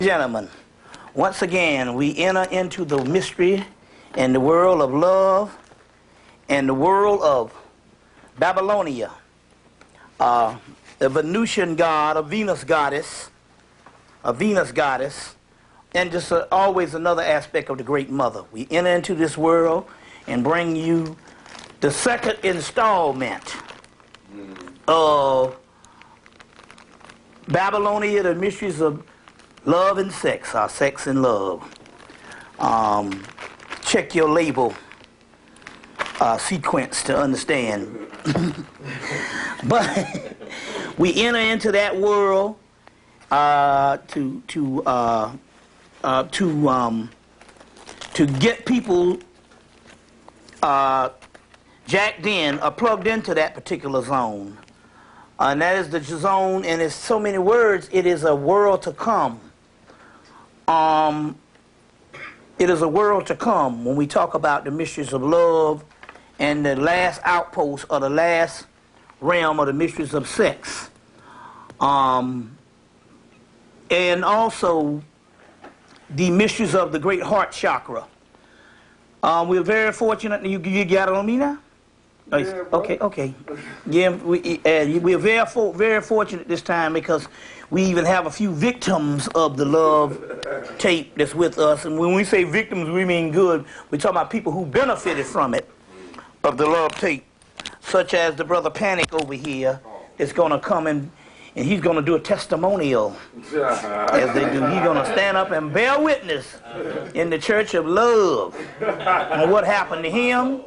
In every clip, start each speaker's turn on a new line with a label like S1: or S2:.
S1: Gentlemen, once again we enter into the mystery and the world of love and the world of Babylonia, the Venusian god, a Venus goddess, and just always another aspect of the Great Mother. We enter into this world and bring you the second installment of Babylonia, the mysteries of love and sex, or sex and love. Check your label sequence to understand. But we enter into that world to get people jacked in or plugged into that particular zone. And that is the zone, and it's so many words, it is a world to come. It is a world to come when we talk about the mysteries of love and the last outpost or the last realm of the mysteries of sex. And also the mysteries of the great heart chakra. We're very fortunate. You got it on me now? Yeah, okay. Yeah, we're very fortunate this time because we even have a few victims of the love tape that's with us. And when we say victims, we mean good. We're talking about people who benefited from it, of the love tape, such as the brother Panic over here is going to come and he's going to do a testimonial, as they do. He's going to stand up and bear witness in the church of love on what happened to him.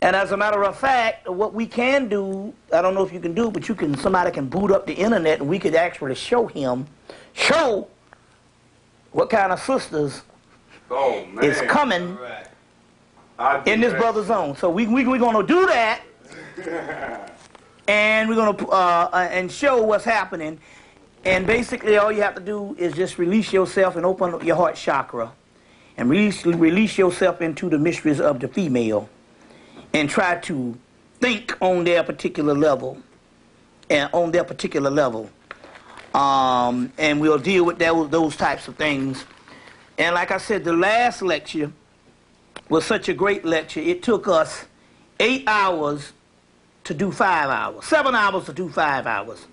S1: And as a matter of fact, what we can do, I don't know if you can do, but somebody can boot up the internet and we could actually show what kind of sisters is coming in this brother zone. So we're going to do that, and we're going to and show what's happening. And basically all you have to do is just release yourself and open up your heart chakra and release yourself into the mysteries of the female. And try to think on their particular level, and we'll deal with those types of things. And like I said, the last lecture was such a great lecture. It took us 8 hours to do 5 hours, 7 hours to do 5 hours.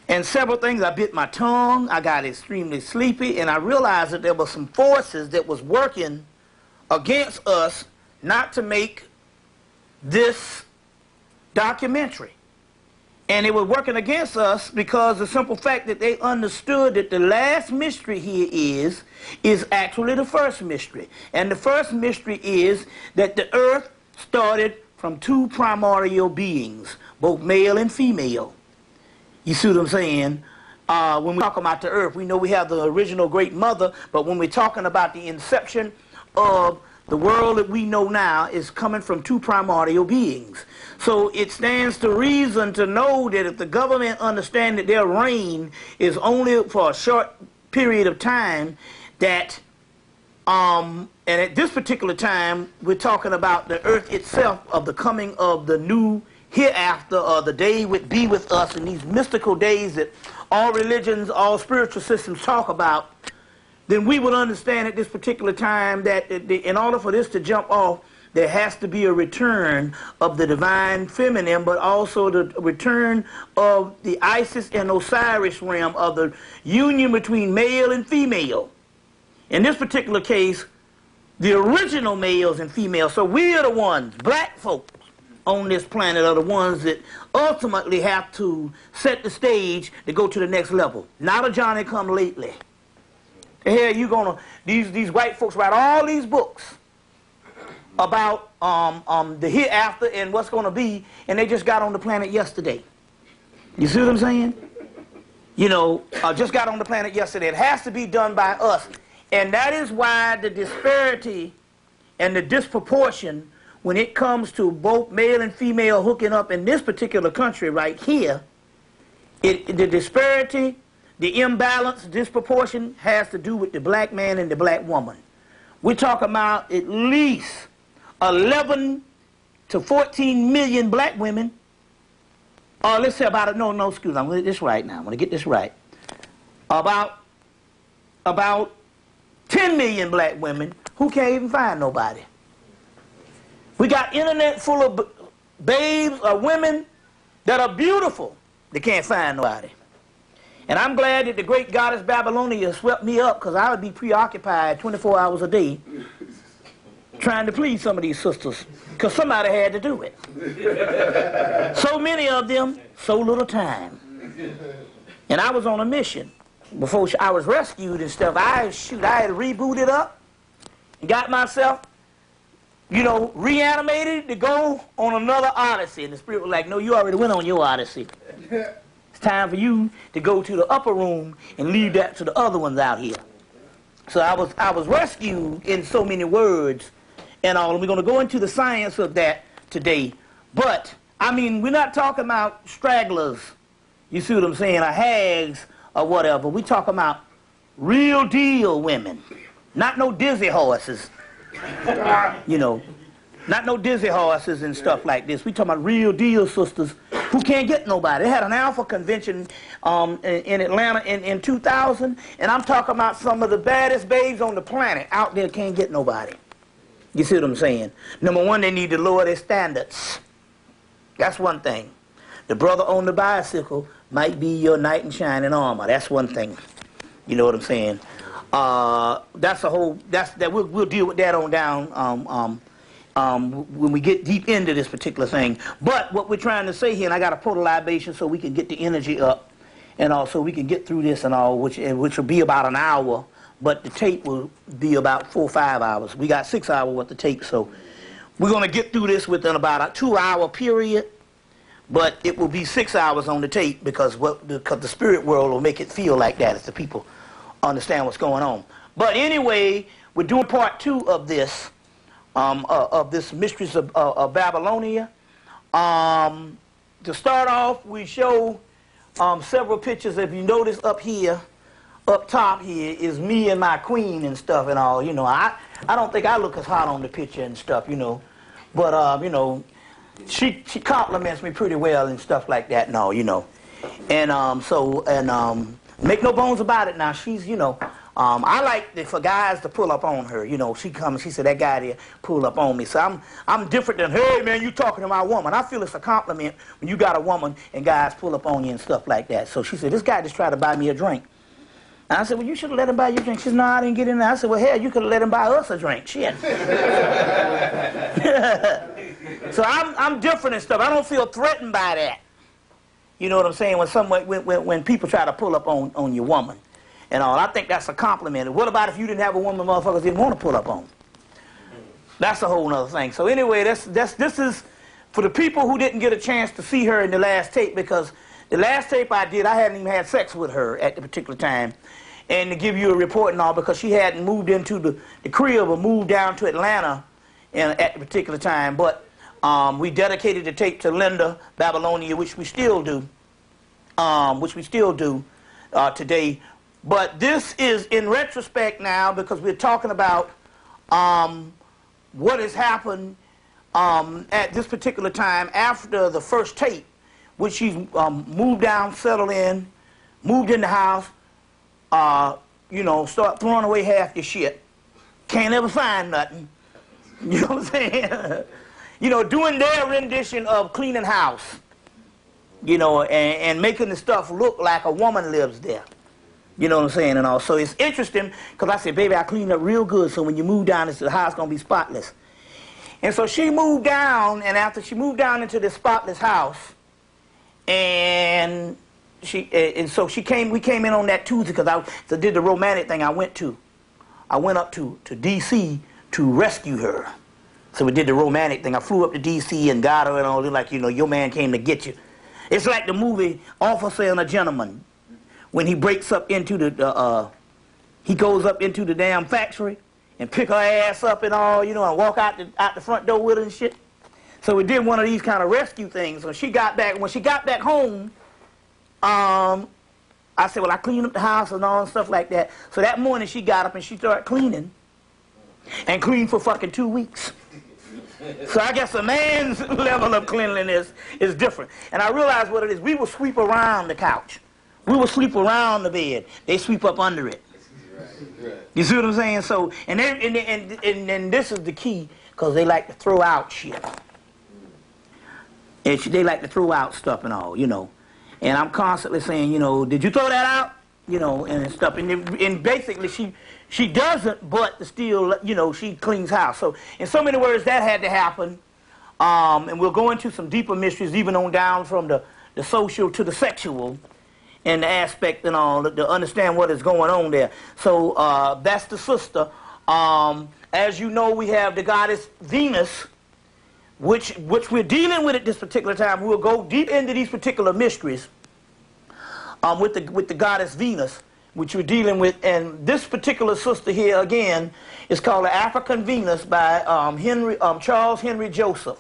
S1: And several things, I bit my tongue, I got extremely sleepy, and I realized that there were some forces that was working against us not to make this documentary. And it was working against us because the simple fact that they understood that the last mystery here is actually the first mystery. And the first mystery is that the earth started from two primordial beings, both male and female. You see what I'm saying? When we talk about the earth, we know we have the original Great Mother, but when we're talking about the inception of the world that we know now is coming from two primordial beings. So it stands to reason to know that if the government understands that their reign is only for a short period of time, that, and at this particular time, we're talking about the earth itself, of the coming of the new hereafter, or the day would be with us in these mystical days that all religions, all spiritual systems talk about. Then we would understand at this particular time that in order for this to jump off, there has to be a return of the divine feminine, but also the return of the Isis and Osiris realm, of the union between male and female. In this particular case, the original males and females. So we are the ones, black folks on this planet, are the ones that ultimately have to set the stage to go to the next level. Not a Johnny come lately. Here you gonna these white folks write all these books about the hereafter and what's gonna be, and they just got on the planet yesterday. You see what I'm saying? You know, just got on the planet yesterday. It has to be done by us, and that is why the disparity and the disproportion when it comes to both male and female hooking up in this particular country right here, the disparity. The imbalance, disproportion, has to do with the black man and the black woman. We're talking about at least 11 to 14 million black women. Let's say about, excuse me, I'm going to get this right now. I'm going to get this right. About about 10 million black women who can't even find nobody. We got internet full of babes or women that are beautiful. They can't find nobody. And I'm glad that the great goddess Babylonia swept me up, because I would be preoccupied 24 hours a day trying to please some of these sisters, because somebody had to do it. So many of them, so little time. And I was on a mission. Before I was rescued and stuff, I had rebooted up and got myself, you know, reanimated to go on another odyssey. And the Spirit was like, no, you already went on your odyssey. It's time for you to go to the upper room and leave that to the other ones out here. So I was rescued in so many words and all. And we're going to go into the science of that today. But, I mean, we're not talking about stragglers, you see what I'm saying, or hags or whatever. We're talking about real deal women. Not no dizzy horses. You know, not no dizzy horses and stuff like this. We talking about real deal sisters who can't get nobody. They had an alpha convention in Atlanta in 2000, and I'm talking about some of the baddest babes on the planet out there can't get nobody. You see what I'm saying? Number one, they need to lower their standards. That's one thing. The brother on the bicycle might be your knight in shining armor. That's one thing. You know what I'm saying? We'll deal with that on down when we get deep into this particular thing. But what we're trying to say here, and I got to pour the libation so we can get the energy up, and also we can get through this and all, which will be about an hour, but the tape will be about 4 or 5 hours. We got 6 hours worth of tape, so we're going to get through this within about a 2-hour period, but it will be 6 hours on the tape because the spirit world will make it feel like that if the people understand what's going on. But anyway, we're doing part 2 of this Mysteries of Babylonia. To start off, we show several pictures. If you notice up here, up top here, is me and my queen and stuff and all. You know, I don't think I look as hot on the picture and stuff, you know. But, you know, she compliments me pretty well and stuff like that and all, you know. And make no bones about it now. She's, you know, I like for guys to pull up on her. You know, she comes, she said, that guy there pulled up on me. So I'm different than, hey, man, you talking to my woman. I feel it's a compliment when you got a woman and guys pull up on you and stuff like that. So she said, this guy just tried to buy me a drink. And I said, well, you should have let him buy you a drink. She said, no, I didn't get in there. I said, well, hell, you could have let him buy us a drink. Shit. So I'm different and stuff. I don't feel threatened by that. You know what I'm saying? When people try to pull up on your woman and all, I think that's a compliment. What about if you didn't have a woman motherfuckers didn't want to pull up on? That's a whole nother thing. So anyway, this is for the people who didn't get a chance to see her in the last tape, because the last tape I did, I hadn't even had sex with her at the particular time. And to give you a report and all, because she hadn't moved into the crib or moved down to Atlanta at the particular time. But we dedicated the tape to Linda Babylonia, which we still do, today. But this is in retrospect now, because we're talking about what has happened at this particular time after the first tape, which she's moved down, settled in, moved in the house, you know, start throwing away half your shit. Can't ever find nothing. You know what I'm saying? You know, doing their rendition of cleaning house, you know, and making the stuff look like a woman lives there. You know what I'm saying? And all. So it's interesting, because I said, baby, I cleaned up real good, so when you move down, the house going to be spotless. And so she moved down, and after she moved down into this spotless house, and so we came in on that Tuesday, because I did the romantic thing. I went up to D.C. to rescue her. So we did the romantic thing. I flew up to D.C. and got her and all, like, you know, your man came to get you. It's like the movie Officer and a Gentleman, when he breaks up into he goes up into the damn factory and pick her ass up and all, you know, and walk out the front door with her and shit. So we did one of these kind of rescue things. So when she got back home, I said, well, I cleaned up the house and all and stuff like that. So that morning she got up and she started cleaning, and cleaned for fucking 2 weeks. So I guess a man's level of cleanliness is different. And I realized what it is. We will sweep around the couch. We will sweep around the bed. They sweep up under it. You see what I'm saying? So, and this is the key, because they like to throw out shit. And they like to throw out stuff and all, you know. And I'm constantly saying, you know, did you throw that out? You know, and stuff. And basically, she doesn't, but still, you know, she cleans house. So, in so many words, that had to happen. And we'll go into some deeper mysteries, even on down from the social to the sexual, and the aspect and all, to understand what is going on there. So that's the sister. As you know, we have the goddess Venus, which we're dealing with at this particular time. We'll go deep into these particular mysteries with the goddess Venus, which we're dealing with. And this particular sister here, again, is called the African Venus by Charles Henry Joseph,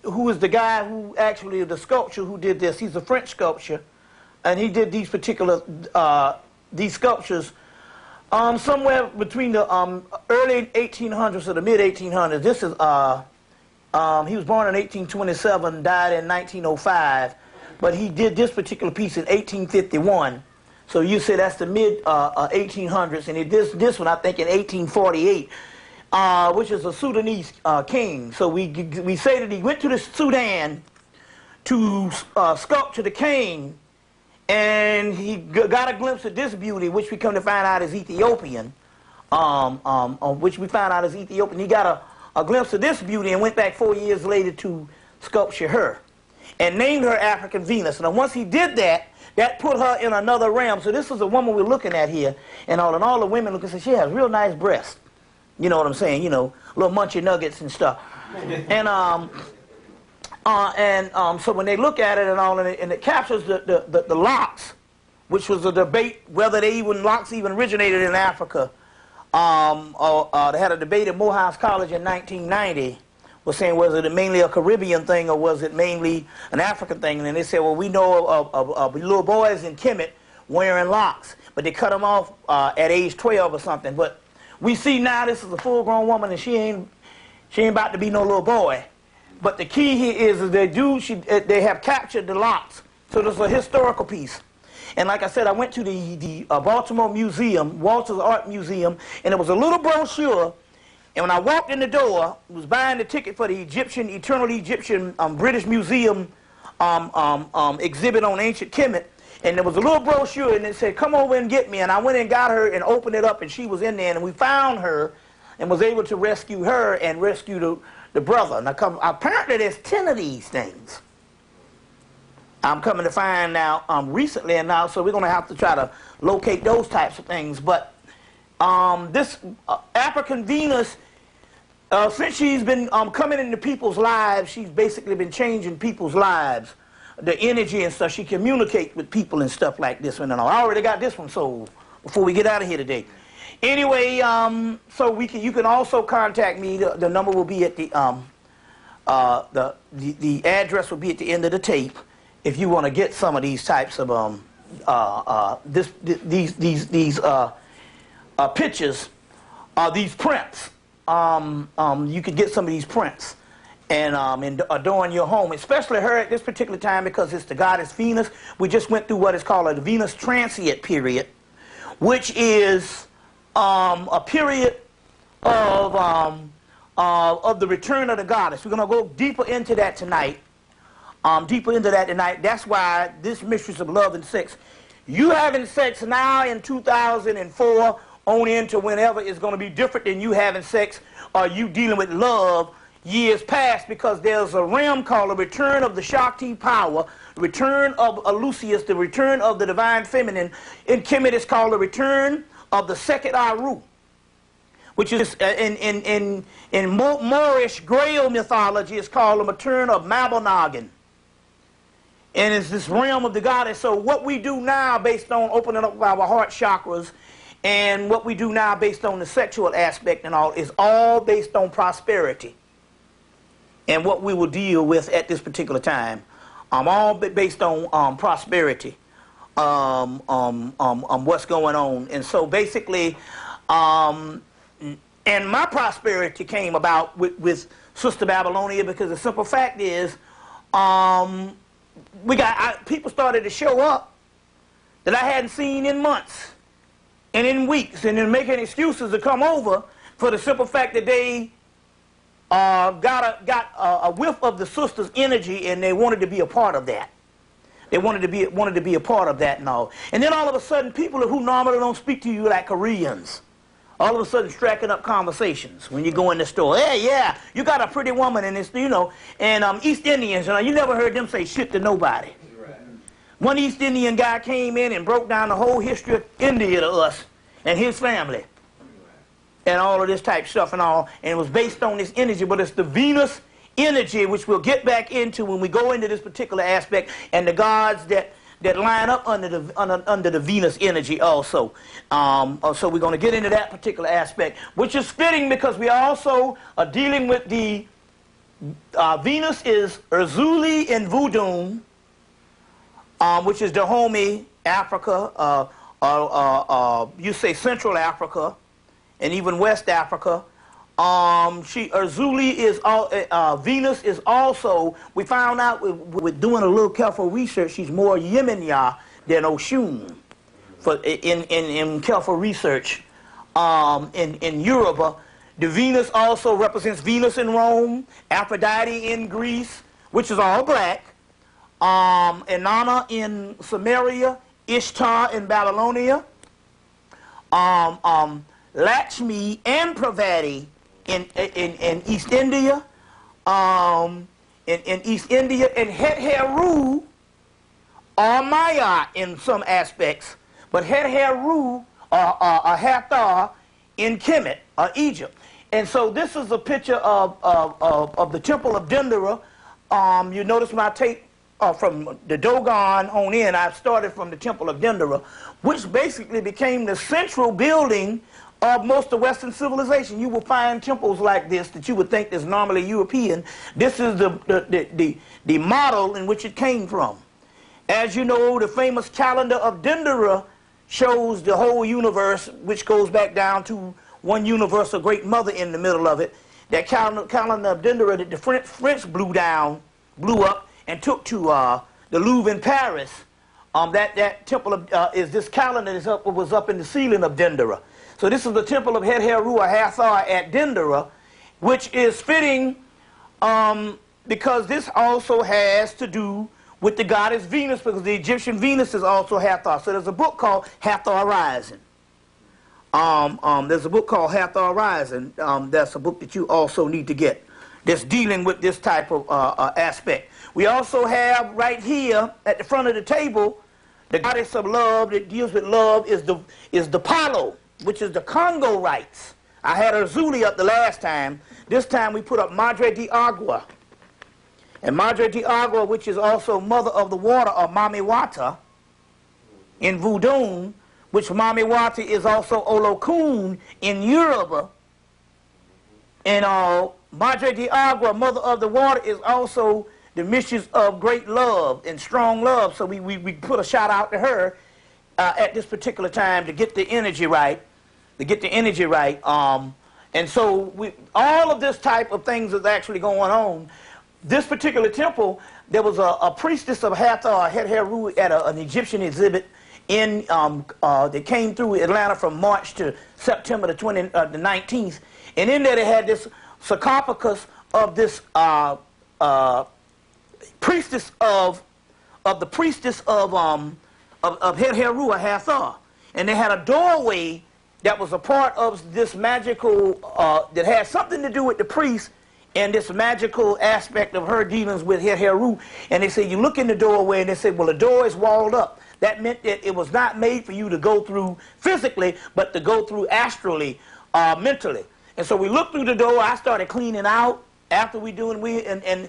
S1: who is the guy who actually, the sculpture who did this. He's a French sculptor, and he did these particular, these sculptures somewhere between the early 1800s to the mid 1800s. This is, he was born in 1827, died in 1905, but he did this particular piece in 1851. So you say that's the mid 1800s, and he did this one, I think, in 1848. Which is a Sudanese king. So we say that he went to the Sudan to sculpture the king, and he got a glimpse of this beauty, which we come to find out is Ethiopian. Which we found out is Ethiopian. He got a glimpse of this beauty and went back 4 years later to sculpture her, and named her African Venus. And once he did that, that put her in another realm. So this is a woman we're looking at here, and all the women look and say she has real nice breasts. You know what I'm saying? You know, little munchy nuggets and stuff. And so when they look at it and all, and it captures the locks, which was a debate whether locks even originated in Africa. They had a debate at Morehouse College in 1990, was saying was it mainly a Caribbean thing or was it mainly an African thing? And then they said, well, we know of little boys in Kemet wearing locks, but they cut them off at age 12 or something. But we see now this is a full-grown woman, and she ain't about to be no little boy. But the key here is they have captured the locks. So this is a historical piece. And like I said, I went to the Baltimore Museum, Walter's Art Museum, and there was a little brochure. And when I walked in the door, I was buying the ticket for the Eternal Egyptian British Museum exhibit on ancient Kemet. And there was a little brochure, and it said, come over and get me. And I went and got her and opened it up, and she was in there. And we found her and was able to rescue her and rescue the brother. Now, apparently there's 10 of these things. I'm coming to find now recently, and now, so we're going to have to try to locate those types of things. But this African Venus, since she's been coming into people's lives, she's basically been changing people's lives. The energy and stuff, she communicates with people and stuff like this one and all. I already got this one sold before we get out of here today. Anyway, so you can also contact me. The number will be at the address will be at the end of the tape if you want to get some of these types of these pictures, these prints. You could get some of these prints and adorn your home, especially her at this particular time because it's the goddess Venus. We just went through what is called a Venus transient period, which is a period of the return of the goddess. We're going to go deeper into that tonight. That's why this Mysteries of Love and Sex. You having sex now in 2004 on into whenever is going to be different than you having sex or you dealing with love years past, because there's a realm called the return of the Shakti power, the return of Lucius, the return of the divine feminine. In Kemet, it's called the return of the Sekhet Aru, which is in Moorish Grail mythology, it's called the return of Mabinogion. And it's this realm of the goddess. So what we do now based on opening up our heart chakras and what we do now based on the sexual aspect and all is all based on prosperity and what we will deal with at this particular time. All based on prosperity, what's going on. And so basically, and my prosperity came about with Sister Babylonia because the simple fact is, people started to show up that I hadn't seen in months. and in weeks, and then making excuses to come over for the simple fact that they got a whiff of the sister's energy, and they wanted to be a part of that. They wanted to be a part of that and all. And then all of a sudden, people who normally don't speak to you like Koreans, all of a sudden striking up conversations when you go in the store. Hey, yeah, you got a pretty woman in this, you know. And East Indians, you never heard them say shit to nobody. Right. One East Indian guy came in and broke down the whole history of India to us and his family. And all of this type stuff and all. And it was based on this energy, but it's the Venus energy, which we'll get back into when we go into this particular aspect, and the gods that line up under the Venus energy also. So we're going to get into that particular aspect, which is fitting because we also are dealing with the Venus is Erzuli in Voodoo, which is Dahomey, Africa, you say Central Africa, and even West Africa. Erzuli is Venus is also, we found out with doing a little careful research, she's more Yemenia than Oshun in careful research. In Yoruba, the Venus also represents Venus in Rome, Aphrodite in Greece, which is all black, Inanna in Samaria, Ishtar in Babylonia, Lakshmi and Pravati in East India, in East India, and Het-Heru or Maya in some aspects, but Het-Heru or Hathor in Kemet or Egypt. And so this is a picture of the Temple of Dendera. You notice when I take from the Dogon on in, I started from the Temple of Dendera, which basically became the central building of most of Western civilization. You will find temples like this that you would think is normally European. This is the model in which it came from. As you know, the famous calendar of Dendera shows the whole universe, which goes back down to one universal great mother in the middle of it. That calendar of Dendera that the French blew up and took to the Louvre in Paris. That temple is this calendar that was up in the ceiling of Dendera. So this is the temple of Het-Heru or Hathor at Dendera, which is fitting because this also has to do with the goddess Venus, because the Egyptian Venus is also Hathor. So there's a book called Hathor Rising. There's a book called Hathor Rising. That's a book that you also need to get that's dealing with this type of aspect. We also have right here at the front of the table, the goddess of love that deals with love is the Palo, which is the Congo rites. I had Erzuli up the last time. This time we put up Madre de Agua. And Madre de Agua, which is also mother of the water, or Mami Wata, in Voodoo, which Mami Wata is also Olokun in Yoruba. And Madre de Agua, mother of the water, is also the mistress of great love and strong love. So we put a shout out to her at this particular time to get the energy right. And so all of this type of things is actually going on. This particular temple, there was a priestess of Hathor, Het-Heru, at an Egyptian exhibit in that came through Atlanta from March to September the 19th. And in there they had this sarcophagus of this priestess of Het-Heru or Hathor. And they had a doorway that was a part of this magical, that had something to do with the priest and this magical aspect of her dealings with Het-Heru. And they said, you look in the doorway, and they said, well, the door is walled up. That meant that it was not made for you to go through physically, but to go through astrally, mentally. And so we looked through the door. I started cleaning out after and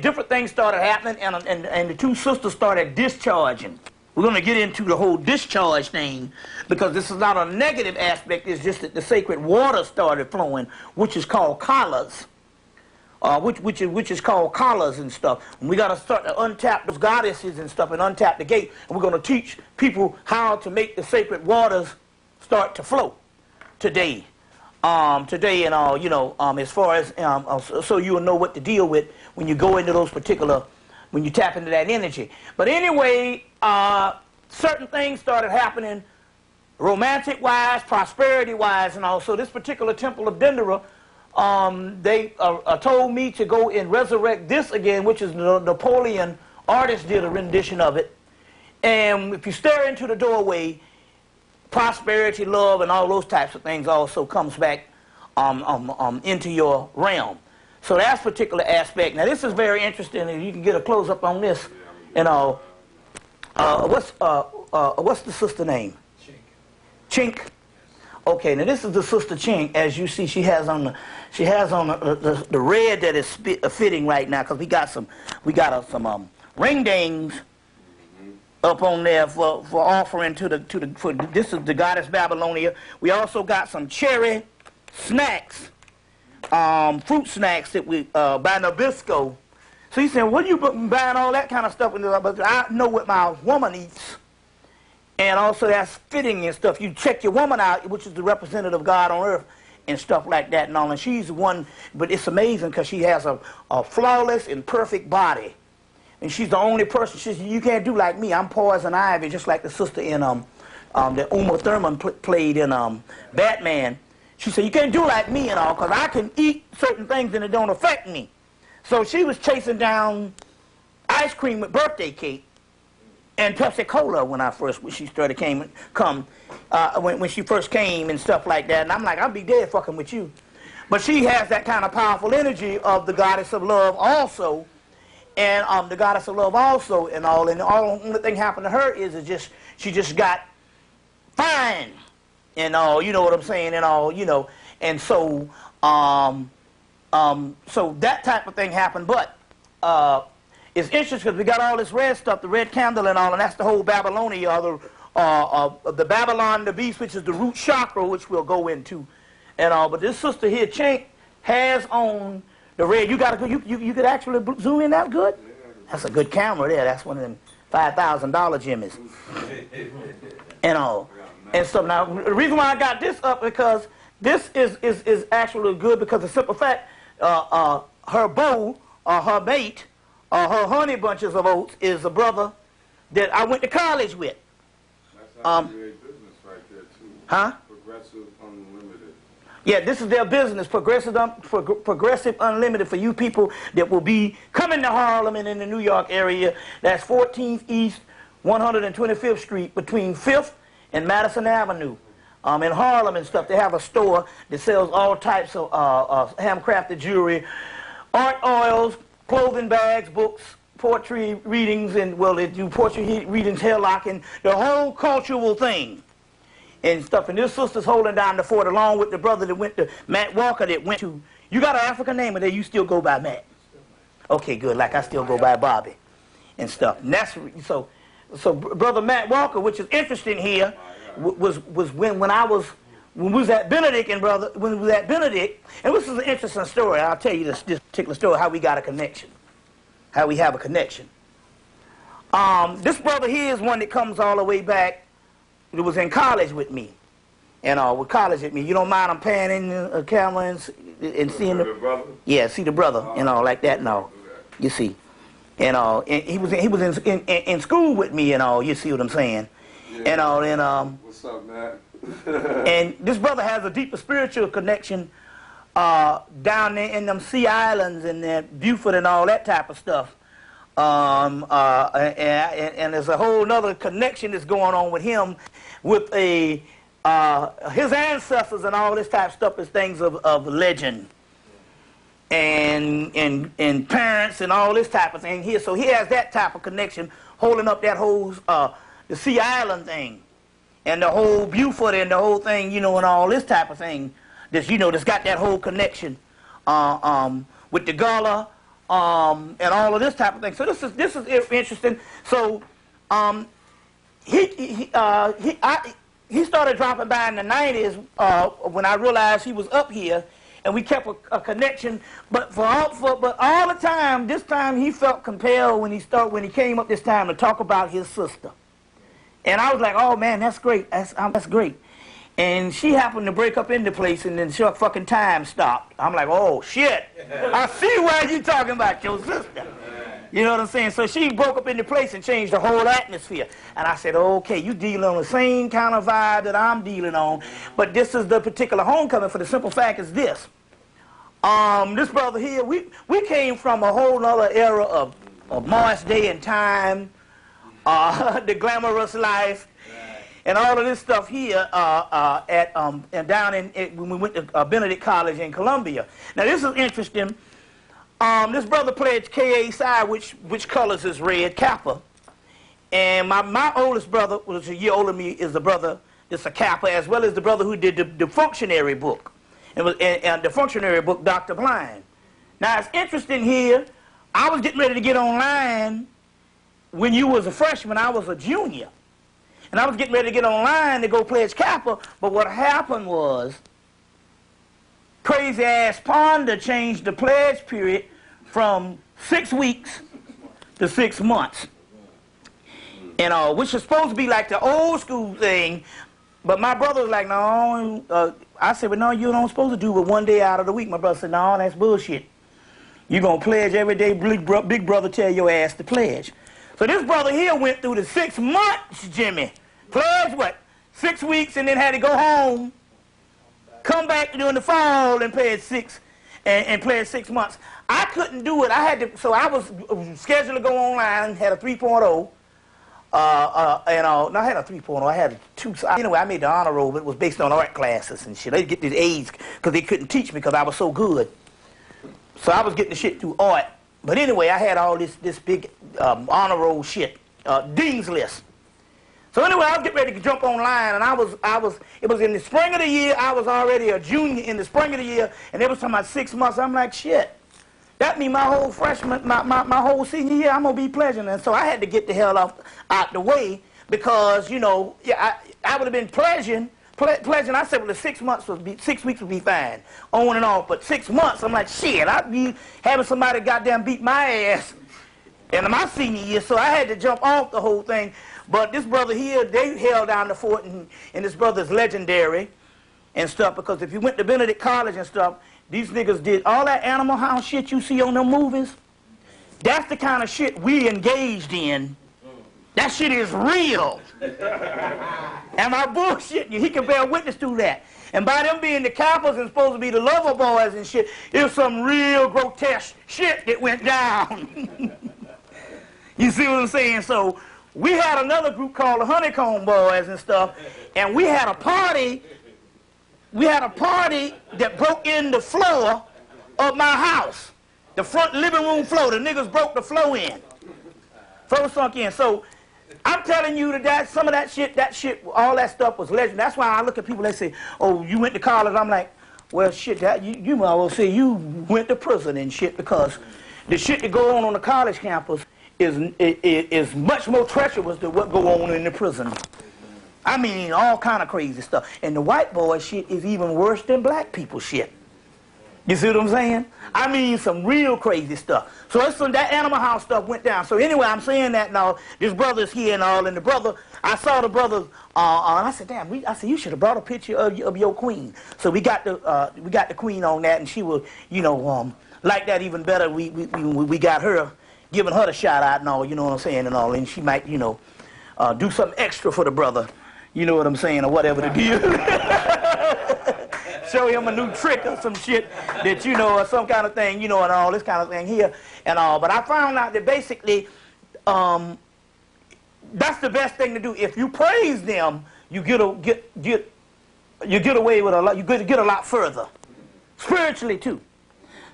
S1: different things started happening, and the two sisters started discharging. We're going to get into the whole discharge thing, because this is not a negative aspect. It's just that the sacred water started flowing, which is called kalas. Which is called collars and stuff. And we got to start to untap those goddesses and stuff and untap the gate. And we're going to teach people how to make the sacred waters start to flow today. And all, as far as so you'll know what to deal with when you go into those particular, when you tap into that energy. But anyway, certain things started happening romantic-wise, prosperity-wise, and all. So this particular temple of Dendera, they told me to go and resurrect this again, which is the Napoleon artist did a rendition of it. And if you stare into the doorway, prosperity, love, and all those types of things also comes back into your realm. So that's particular aspect. Now this is very interesting, and you can get a close up on this. And what's the sister name? Chink. Okay, now this is the sister Chink. As you see, she has on the red that is fitting right now, because we got some ring dings up on there for offering to this is the goddess Babylonia. We also got some cherry snacks, fruit snacks that we by Nabisco. So he said, "What are you buying all that kind of stuff?" But I know what my woman eats. And also that's fitting and stuff. You check your woman out, which is the representative of God on earth, and stuff like that and all. And she's the one, but it's amazing because she has a flawless and perfect body. And she's the only person. She said, "You can't do like me. I'm poison ivy," just like the sister in that Uma Thurman played in Batman. She said, "You can't do like me and all, because I can eat certain things and it don't affect me." So she was chasing down ice cream with birthday cake and Pepsi Cola when she started when she first came and stuff like that. And I'm like, "I'll be dead fucking with you." But she has that kind of powerful energy of the goddess of love also, and the goddess of love also and all. And all the only thing happened to her is she just got fine and all. You know what I'm saying and all. You know, and so so that type of thing happened, but. It's interesting because we got all this red stuff, the red candle and all, and that's the whole Babylonia, the Babylon, the beast, which is the root chakra, which we'll go into, and all. But this sister here, Chink, has on the red. You could actually zoom in that good. That's a good camera there. That's one of them $5,000 jimmies, and all. And so now the reason why I got this up because this is actually good because the simple fact, her beau or her mate. Her honey bunches of oats is a brother that I went to college with.
S2: That's how you business right there too.
S1: Huh?
S2: Progressive Unlimited.
S1: Yeah, this is their business, Progressive Unlimited, for you people that will be coming to Harlem and in the New York area. That's 14th East, 125th Street, between 5th and Madison Avenue. In Harlem and stuff, they have a store that sells all types of handcrafted jewelry, art oils, clothing bags, books, poetry readings, and well, they do poetry readings, hair locking, the whole cultural thing and stuff. And this sister's holding down the fort along with the brother that went to Matt Walker that went to. You got an African name, or there you still go by Matt? Okay, good. Like I still go by Bobby and stuff. And that's so brother Matt Walker, which is interesting here, was when we was at Benedict and when we was at Benedict, and this is an interesting story. I'll tell you this particular story, how we got a connection, how we have a connection. This brother here is one that comes all the way back, that was in college with me, and with college with me. You don't mind I'm panning a camera and seeing the brother? Yeah, see the brother, and all like that and all. You see, and and he was in school with me and all. You see what I'm saying? Yeah. And
S2: what's up, Matt?
S1: And this brother has a deeper spiritual connection down there in them Sea Islands and Beaufort and all that type of stuff. And there's a whole other connection that's going on with him with his ancestors and all this type of stuff is things of legend and parents and all this type of thing here. So he has that type of connection holding up that whole the Sea Island thing. And the whole Beaufort and the whole thing, you know, and all this type of thing, that's got that whole connection with the Gullah and all of this type of thing. So this is interesting. So he started dropping by in the 90s when I realized he was up here, and we kept a connection. But all the time, this time he felt compelled when he came up this time to talk about his sister. And I was like, "Oh man, that's great. That's great." And she happened to break up in the place, and then fucking time stopped. I'm like, "Oh shit! I see why you talking about your sister." You know what I'm saying? So she broke up into place and changed the whole atmosphere. And I said, okay, you dealing on the same kind of vibe that I'm dealing on, but this is the particular homecoming for the simple fact is this. This brother here, we came from a whole nother era of Morris Day and time, the glamorous life, and all of this stuff here and down when we went to Benedict College in Columbia. Now this is interesting. This brother pledged KA Psi, which colors is red, Kappa. And my oldest brother, was a year older than me, is the brother that's a Kappa, as well as the brother who did the functionary book. And the functionary book, Dr. Blind. Now it's interesting here, I was getting ready to get online when you was a freshman, I was a junior. And I was getting ready to get online to go pledge Kappa, but what happened was, crazy ass Ponder changed the pledge period from 6 weeks to 6 months. And which was supposed to be like the old school thing, but my brother was like, no, I said, well, no, you don't supposed to do it 1 day out of the week. My brother said, no, that's bullshit. You're going to pledge every day, big brother tell your ass to pledge. So this brother here went through the 6 months, Jimmy. Pledged what? 6 weeks and then had to go home, come back during the fall and pledge 6 6 months. I couldn't do it. I had to, so I was scheduled to go online, had a 3.0. No, I had a 3.0. I had a 2. Anyway, I made the honor roll, but it was based on art classes and shit. They'd get these A's because they couldn't teach me because I was so good. So I was getting the shit through art. But anyway, I had all this big honor roll shit, dean's list. So anyway, I was getting ready to jump online, and it was in the spring of the year. I was already a junior in the spring of the year, and they was talking about 6 months. I'm like, shit. That means my whole freshman, my whole senior year, I'm going to be pledging. And so I had to get the hell out the way because, you know, yeah, I would have been pledging. I said, well, the 6 months 6 weeks would be fine, on and off. But 6 months, I'm like, shit, I'd be having somebody goddamn beat my ass in my senior year. So I had to jump off the whole thing. But this brother here, they held down the fort, and this brother's legendary and stuff, because if you went to Benedict College and stuff, these niggas did all that Animal House shit you see on them movies. That's the kind of shit we engaged in. That shit is real. Am I bullshitting you? He can bear witness to that. And by them being the Kappas and supposed to be the lover boys and shit, it was some real grotesque shit that went down. You see what I'm saying? So we had another group called the Honeycomb Boys and stuff, and we had a party. We had a party that broke in the floor of my house. The front living room floor. The niggas broke the floor in. Floor sunk in. So I'm telling you that some of that shit, all that stuff was legend. That's why I look at people that say, oh, you went to college. I'm like, well, shit, you might well say you went to prison and shit, because the shit that go on the college campus is much more treacherous than what go on in the prison. I mean, all kind of crazy stuff. And the white boy shit is even worse than black people shit. You see what I'm saying? I mean, some real crazy stuff. So that Animal House stuff went down. So anyway, I'm saying that now, this brother's here and all, and the brother, I saw the brother, and I said, damn, I said, you should have brought a picture of your queen. So we got the queen on that, and she was, you know, like that even better. We got her, giving her the shout out and all, you know what I'm saying, and all, and she might, you know, do something extra for the brother. You know what I'm saying, or whatever the deal. Show him a new trick or some shit that, you know, or some kind of thing, you know, and all this kind of thing here and all. But I found out that basically that's the best thing to do. If you praise them, you get away with a lot. You get a lot further, spiritually too.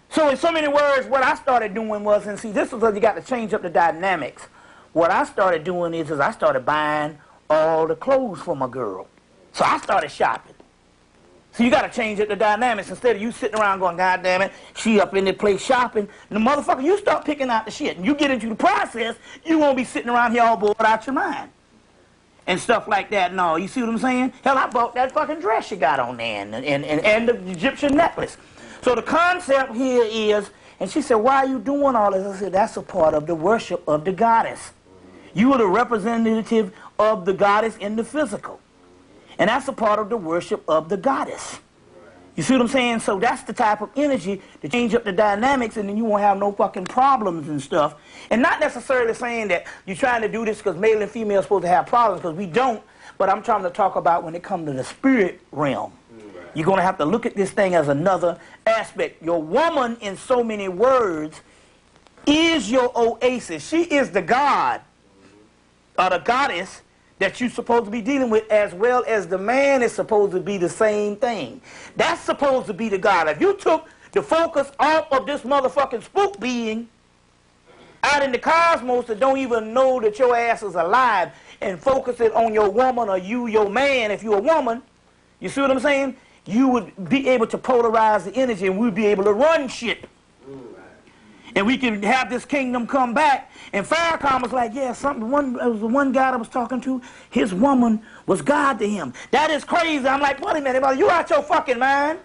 S1: So in so many words, what I started doing was, and see, this is where you got to change up the dynamics. What I started doing is I started buying all the clothes for my girl. So I started shopping. So you got to change up the dynamics. Instead of you sitting around going, God damn it, she up in the place shopping, and the motherfucker, you start picking out the shit. And you get into the process, you won't be sitting around here all bored out your mind. And stuff like that and all. You see what I'm saying? Hell, I bought that fucking dress she got on there and the Egyptian necklace. So the concept here is, and she said, why are you doing all this? I said, that's a part of the worship of the goddess. You are the representative of the goddess in the physical. And that's a part of the worship of the goddess. You see what I'm saying? So that's the type of energy to change up the dynamics, and then you won't have no fucking problems and stuff. And not necessarily saying that you're trying to do this because male and female are supposed to have problems, because we don't. But I'm trying to talk about when it comes to the spirit realm. You're going to have to look at this thing as another aspect. Your woman, in so many words, is your oasis. She is the god or the goddess that you're supposed to be dealing with, as well as the man is supposed to be the same thing. That's supposed to be the god. If you took the focus off of this motherfucking spook being out in the cosmos that don't even know that your ass is alive, and focus it on your woman or you, your man, if you're a woman, you see what I'm saying? You would be able to polarize the energy, and we'd be able to run shit. And we can have this kingdom come back. And Farrakhan was like, yeah, it was the one guy I was talking to, his woman was God to him. That is crazy. I'm like, wait a minute, you out your fucking mind?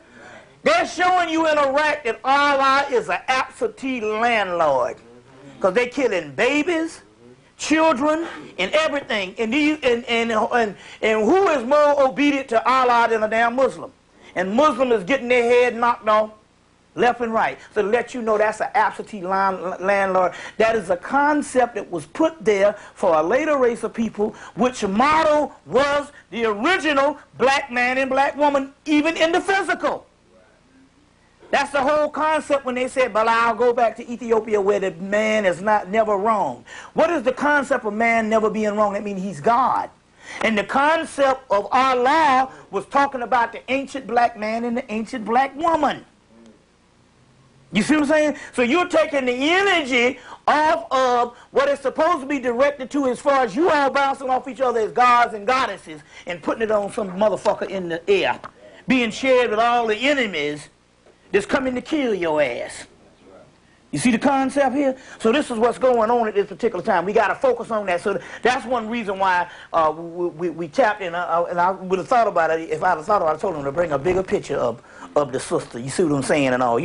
S1: They're showing you in Iraq that Allah is an absentee landlord. Because they're killing babies, children, and everything. And who is more obedient to Allah than a damn Muslim? And Muslim is getting their head knocked off left and right. So to let you know that's an absentee landlord. That is a concept that was put there for a later race of people, which model was the original black man and black woman, even in the physical. That's the whole concept when they said, but I'll go back to Ethiopia where the man is never wrong. What is the concept of man never being wrong? That means he's God. And the concept of Allah was talking about the ancient black man and the ancient black woman. You see what I'm saying? So you're taking the energy off of what it's supposed to be directed to, as far as you all bouncing off each other as gods and goddesses, and putting it on some motherfucker in the air, being shared with all the enemies that's coming to kill your ass. You see the concept here? So this is what's going on at this particular time. We got to focus on that. So that's one reason why we tapped in. And I would have thought about it. If I'd have thought about it, I told them to bring a bigger picture of the sister. You see what I'm saying and all,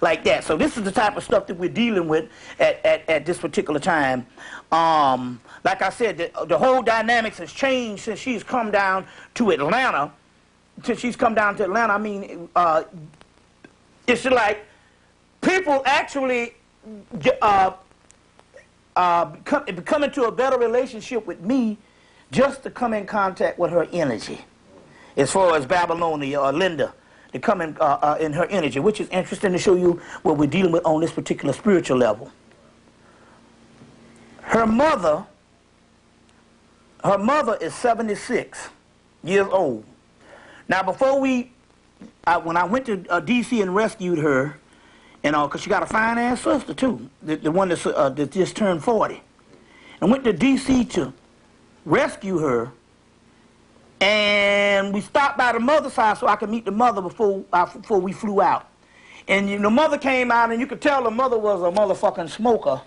S1: like that. So this is the type of stuff that we're dealing with at this particular time. Like I said, the whole dynamics has changed since she's come down to Atlanta. I mean, it's like people actually come into a better relationship with me just to come in contact with her energy. As far as Babylonia or Linda, to come in her energy, which is interesting to show you what we're dealing with on this particular spiritual level. Her mother is 76 years old. Now, before when I went to D.C. and rescued her, because she got a fine-ass sister, too, the one that just turned 40. And went to D.C. to rescue her, and we stopped by the mother's house so I could meet the mother before we flew out. And the mother came out, and you could tell the mother was a motherfucking smoker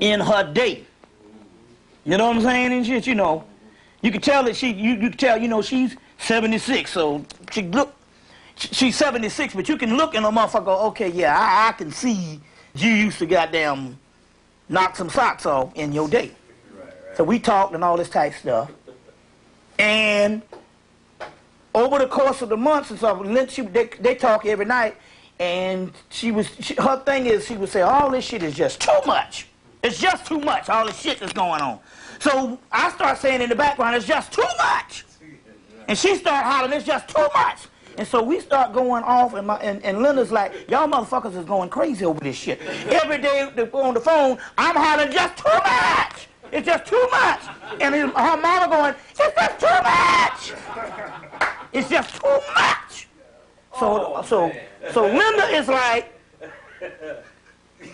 S1: in her day. You know what I'm saying and shit, You could tell that you could tell, she's 76, so she's 76, but you can look in a motherfucker, okay, yeah, I can see you used to goddamn knock some socks off in your day. Right. So we talked and all this type stuff. And over the course of the months and stuff, they talk every night, and her thing is, she would say, all this shit is just too much. It's just too much, all this shit that's going on. So I start saying in the background, it's just too much. And she started hollering, it's just too much. And so we start going off, and Linda's like, y'all motherfuckers is going crazy over this shit. Every day on the phone, I'm hollering, just too much. It's just too much. And her mama going, it's just too much. It's just too much. So Linda is like,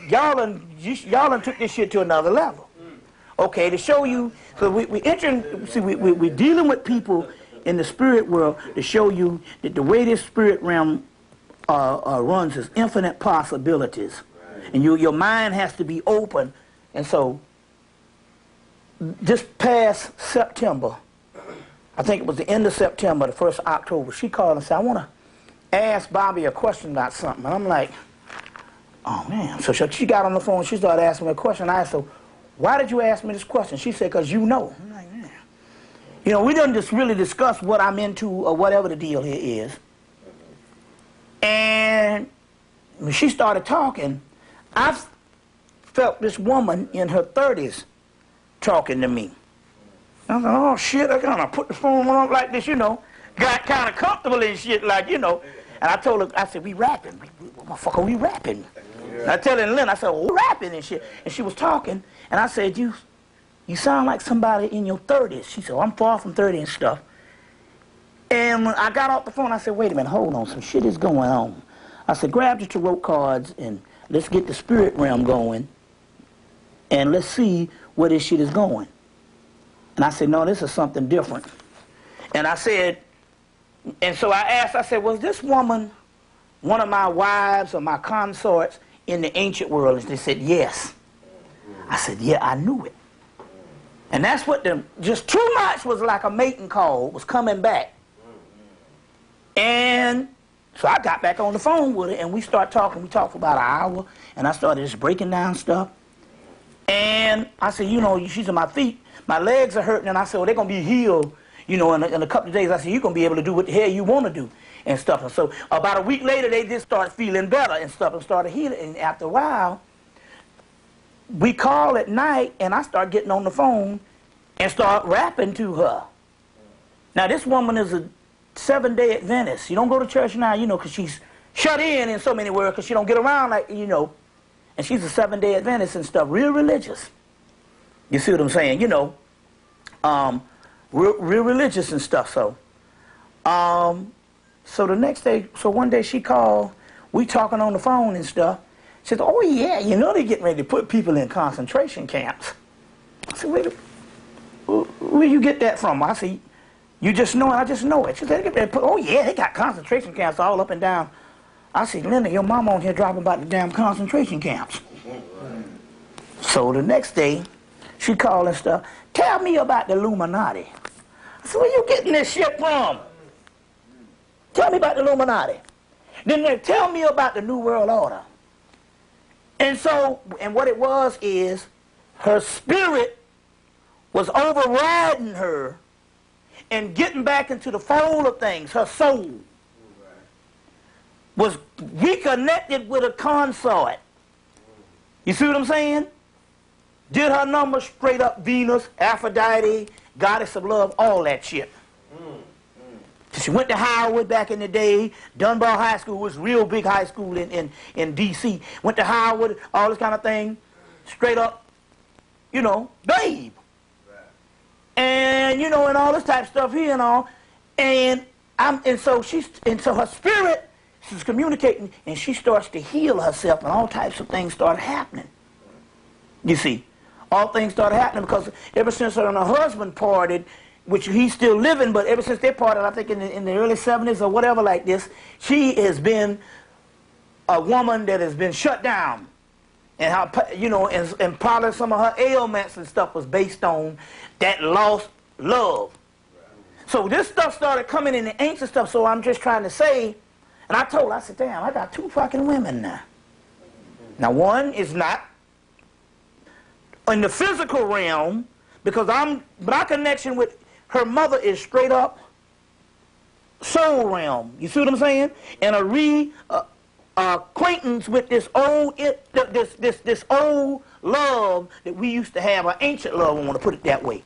S1: y'all done took this shit to another level. Okay, to show you, so we're dealing with people in the spirit world to show you that the way this spirit realm runs is infinite possibilities. Right. And your mind has to be open. And so this past September, I think it was the end of September, the 1st of October, she called and said, I want to ask Bobby a question about something. And I'm like, oh man. So she got on the phone, she started asking me a question. I asked her, why did you ask me this question? She said, because you know. I'm like, man. We didn't just really discuss what I'm into or whatever the deal here is. And when she started talking, I felt this woman in her 30s talking to me. I thought, oh shit, I kind of put the phone on like this, you know, got kind of comfortable and shit, like, you know. And I told her, I said, we rapping. Motherfucker, we rapping. Yeah. And I tell her, Lynn, I said, oh, we rapping and shit. And she was talking, and I said, you sound like somebody in your 30s. She said, oh, I'm far from 30 and stuff. And when I got off the phone, I said, wait a minute, hold on, some shit is going on. I said, grab the tarot cards and let's get the spirit realm going, and let's see where this shit is going. And I said, no, this is something different. And I said, and so I asked, I said, was this woman one of my wives or my consorts in the ancient world? And they said, yes. I said, yeah, I knew it. And that's what just too much was like a mating call, was coming back. And so I got back on the phone with her, and we started talking. We talked for about an hour, and I started just breaking down stuff. And I said, you know, she's on my feet. My legs are hurting, and I said, well, they're going to be healed, you know, in a couple of days. I said, you're going to be able to do what the hell you want to do and stuff. And so about a week later, they just started feeling better and stuff and started healing. And after a while, we called at night, and I started getting on the phone and start rapping to her. Now, this woman is a 7-day Adventist. You don't go to church now, you know, because she's shut in so many words because she don't get around, like, you know. And she's a 7-day Adventist and stuff, real religious. You see what I'm saying? You know, real religious and stuff. So the next day, so one day she called, we talking on the phone and stuff. She said, oh yeah, you know they're getting ready to put people in concentration camps. I said, wait, where you get that from? I said, you just know it? I just know it. She said, oh yeah, they got concentration camps all up and down. I said, Linda, your mama on here dropping about the damn concentration camps. So the next day, she called and stuff, tell me about the Illuminati. I said, where you getting this shit from? Tell me about the Illuminati. Then they tell me about the New World Order. And so, and what it was is, her spirit was overriding her and getting back into the fold of things. Her soul was reconnected with a consort. You see what I'm saying? Did her number straight up Venus, Aphrodite, goddess of love, all that shit. She went to Howard back in the day. Dunbar High School was real big high school in D.C. Went to Howard, all this kind of thing. Straight up, you know, babe. And, you know, and all this type of stuff here and all. And so her spirit, she's communicating, and she starts to heal herself, and all types of things start happening. You see, all things started happening because ever since her and her husband parted, which he's still living, but ever since they parted, I think in the early 70s or whatever like this, she has been a woman that has been shut down. And how, you know, and probably some of her ailments and stuff was based on that lost love. So this stuff started coming in the ancient stuff, so I'm just trying to say, and I told her, I said, damn, I got 2 fucking women now. Now one is not in the physical realm, because my connection with her mother is straight up soul realm. You see what I'm saying? And a acquaintance with this old this old love that we used to have, an ancient love, I want to put it that way.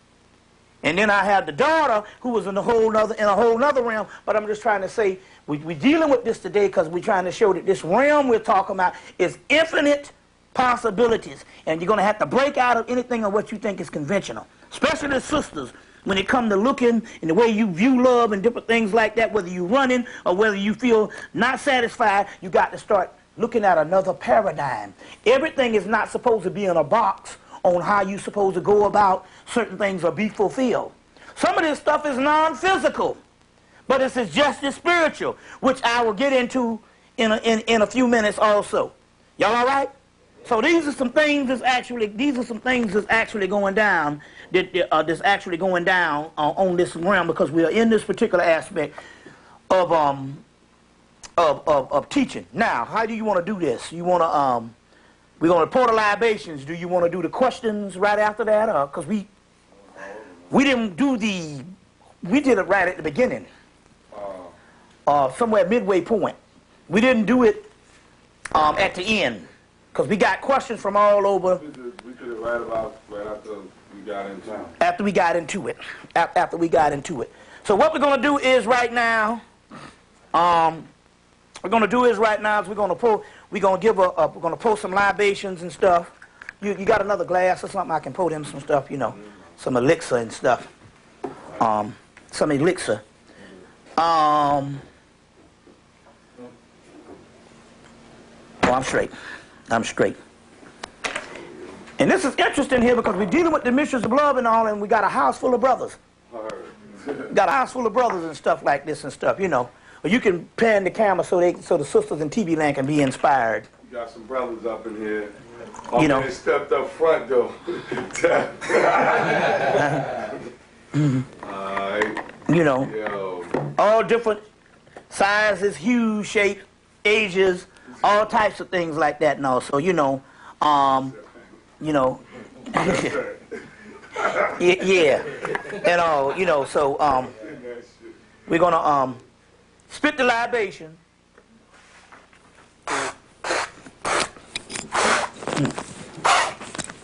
S1: And then I had the daughter who was in a whole nother realm. But I'm just trying to say we're dealing with this today because we're trying to show that this realm we're talking about is infinite possibilities, and you're going to have to break out of anything of what you think is conventional, especially the sisters. When it comes to looking and the way you view love and different things like that, whether you're running or whether you feel not satisfied, you got to start looking at another paradigm. Everything is not supposed to be in a box on how you're supposed to go about certain things or be fulfilled. Some of this stuff is non-physical, but it's just as spiritual, which I will get into in a few minutes also. Y'all all right? So these are some things that's actually going down that's actually going down on this realm, because we are in this particular aspect of teaching. Now, how do you want to do this? You want to we're going to report the libations. Do you want to do the questions right after that, or because we didn't do we did it right at the beginning, somewhere midway point. we didn't do it at the end because we got questions from all over.
S2: We did it right after we got into it.
S1: After we got into it. After we got into it. So what we're going to do is right now, we're going to pour some libations and stuff. You got another glass or something? I can pour them some stuff, you know, some elixir and stuff. Some elixir. Oh, I'm straight. I'm straight. And this is interesting here because we're dealing with the mysteries of love and all, and we got a house full of brothers. Got a house full of brothers and stuff like this and stuff, you know. Or you can pan the camera so the sisters in TV land can be inspired.
S2: You got some brothers up in here.
S1: You know.
S2: They stepped up front though.
S1: You know.
S2: Yo.
S1: All different sizes, hues, shape, ages, all types of things like that and all. So, you know, yeah, and all, you know, so, we're gonna, spit the libation.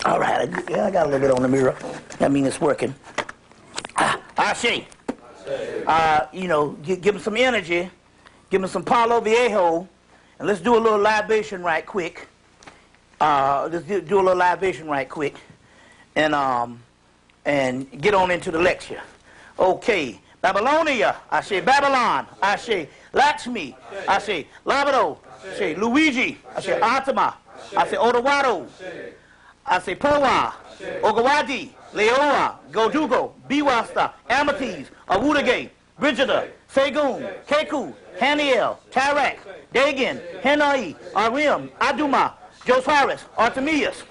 S1: All right, I got a little bit on the mirror. That means it's working. Ashe. You know, give him some energy, give him some Palo Viejo, and let's do a little libation right quick. Let's do a little libation right quick, and get on into the lecture. Okay, Babylonia, I say Babylon, I say Lakshmi, I say Labrador, I say Luigi, I say Atama, I say Odawato, I say Powa, Ogawadi, Leoa, Godugo, Biwasta, Amethyst, Awudage, Brigida, Segun, Keku, Haniel, Tarak, Dagan, Henai, Arim, Aduma, Josiris, Artemius,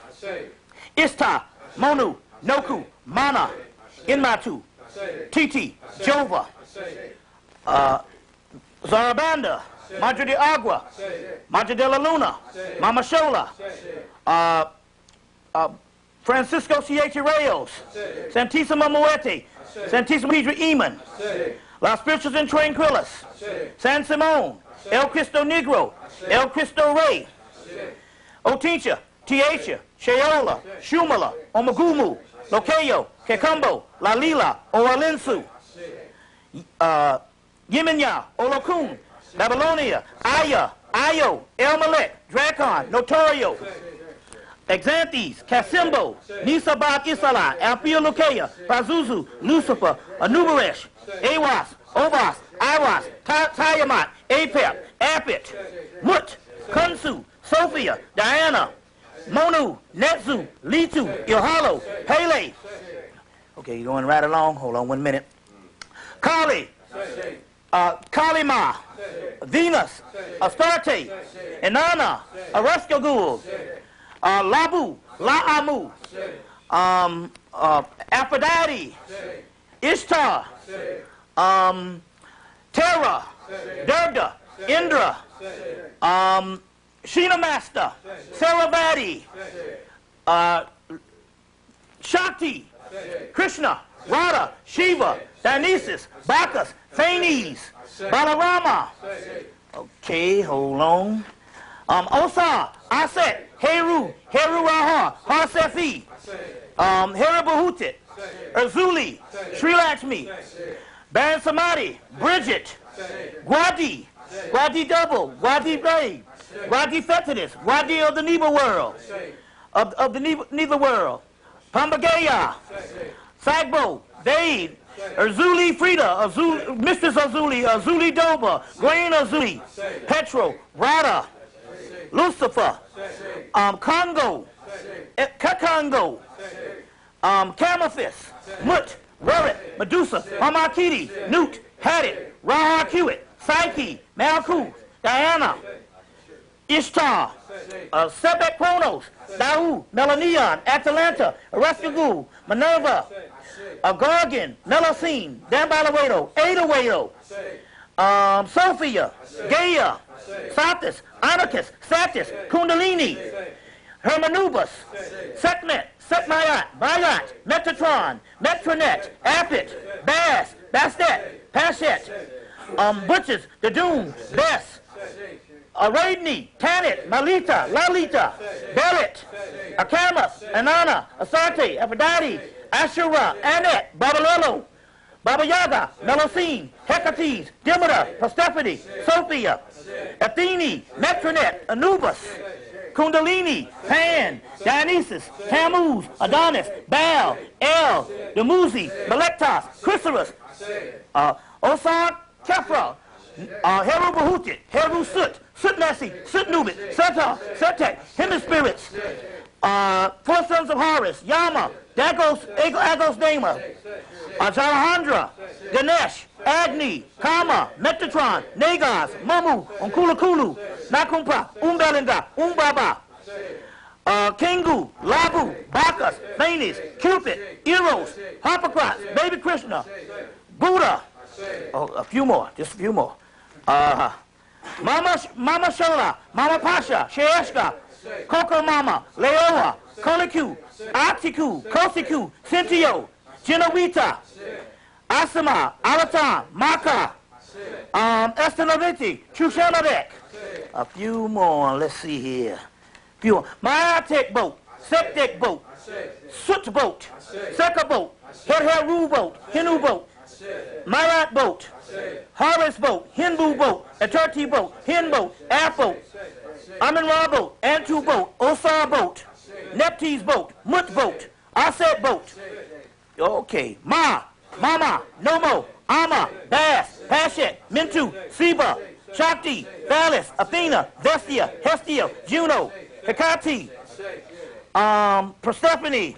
S1: Ista, Monu, Noku, Mana, Inmatu, Titi, Jova, Zarabanda, Madre de Agua, Madre de la Luna, Mama Shola, Francisco Siete Reyes, Santissima Muerte, Santissima Hidra Eman, Las Spirituals and Tranquilas, San Simon, El Cristo Negro, El Cristo Rey, Otincha, Tiacha, Sheola, Shumala, Omagumu, Locayo, Kekumbo, La Lila, Oalinsu, Yemenya, Olokun, Babylonia, Aya, Ayo, El Malek, Dracon, Notorio, Exanthes, Casimbo, Nisabak Isala, Alpia Lukea, Pazuzu, Lucifer, Anubaresh, Awas, Obas, Iwas, Tiamat, Apep, Apit, Mut, Kunsu, Sophia, Diana, Monu, Netzu, Litu, Ilhalo, Pele. Okay, you're going right along. Hold on 1 minute. Kali, Kalima, Venus, Astarte, Inanna, Araskagul, Labu, Laamu, Aphrodite, Ishtar, Terra, Durga, Indra, Shinamasta, Saravati, Shakti, Krishna, Radha, Shiva, Dionysus, Bacchus, Phanes, Balarama. Okay, hold on. Osa, Aset, Heru, Raha, Harsefi, Heribahutit, Erzuli, Sri Lakshmi, Baran Samadhi, Bridget, Gwadi, Gwadi Double, Gwadi Ray, Gwadi Fetidus, Gwadi of the Neba world, of the Neba world, Pambagaya, Sagbo, Dave, Erzuli Frida, Mistress Azuli, Azuli Doba, Grain Azuli, Petro, Rada, Lucifer, Congo, Kakongo, Camophis, Mut, Rurit, Medusa, Hamakiti, Newt, Hadit, Raha Hewitt, Psyche, Malkuth, Diana, Ishtar, Sebek Kronos, Dahu, Melanion, Atalanta, Araskagul, Minerva, Gargan, Melosine, Dambalawedo, Adawedo, Sophia, Gaia, Satis, Anarchus, Satis, Kundalini, Hermanubus, Sekmet, Sekmayat, Bayat, Metatron, Metronet, Apit, Bass, Bastet, Pashet, Butches, the Doom, Bess, Aradni, Tanit, Malita, Lalita, Belit, Alchemist, Anana, Asante, Aphrodite, Ashura, Anet, Babalolo, Baba Yaga, Melusine, Hecate, Demeter, Persephone, Sophia, Athene, Metronet, Anubis, Kundalini, Pan, Dionysus, Tammuz, Adonis, Baal, El, Dumuzi, Melectos, Chrysalis, Osar, Kefra, Heru Bahutit, Heru Sut, Sutnasi, Sutnubit, Setar, Setek, HEMMITT spirits, 4 sons of Horus, Yama, Dagos, Agos Dama, Jalahandra, Ganesh, Agni, Kama, Metatron, Nagas, Mamu, Onkulakulu, Nakumpa, Umbelinda, Umbaba, Kingu, Labu, Bacchus, Venus, Cupid, Eros, Hippocrates, Baby Krishna, Buddha, a few more, just a few more. Mama Shola, Mama Pasha, Sheeshka, Coco Mama, Leoa, Koliku, Atiku, Kosiku, Cintio, Genowita, Asama, Alatan, Maka, Estenoviti, Chushanadek. A few more, let's see here. Few more. Mayatek boat, Septek boat, Sut boat, Seka boat, Herheru boat, Hinu boat, Marat boat, Horus boat, Hinbu boat, Aturti boat, Hin boat, Af boat, Amin-Ra boat, Antu boat, Osar boat, Neptes boat, Mut boat, Aset boat. Okay, Ma, Mama, Nomo, Ama, Bass, Pashet, Mintu, Seba, Shakti, Valis, Athena, Vestia, Hestia, Juno, Hecate, Persephone,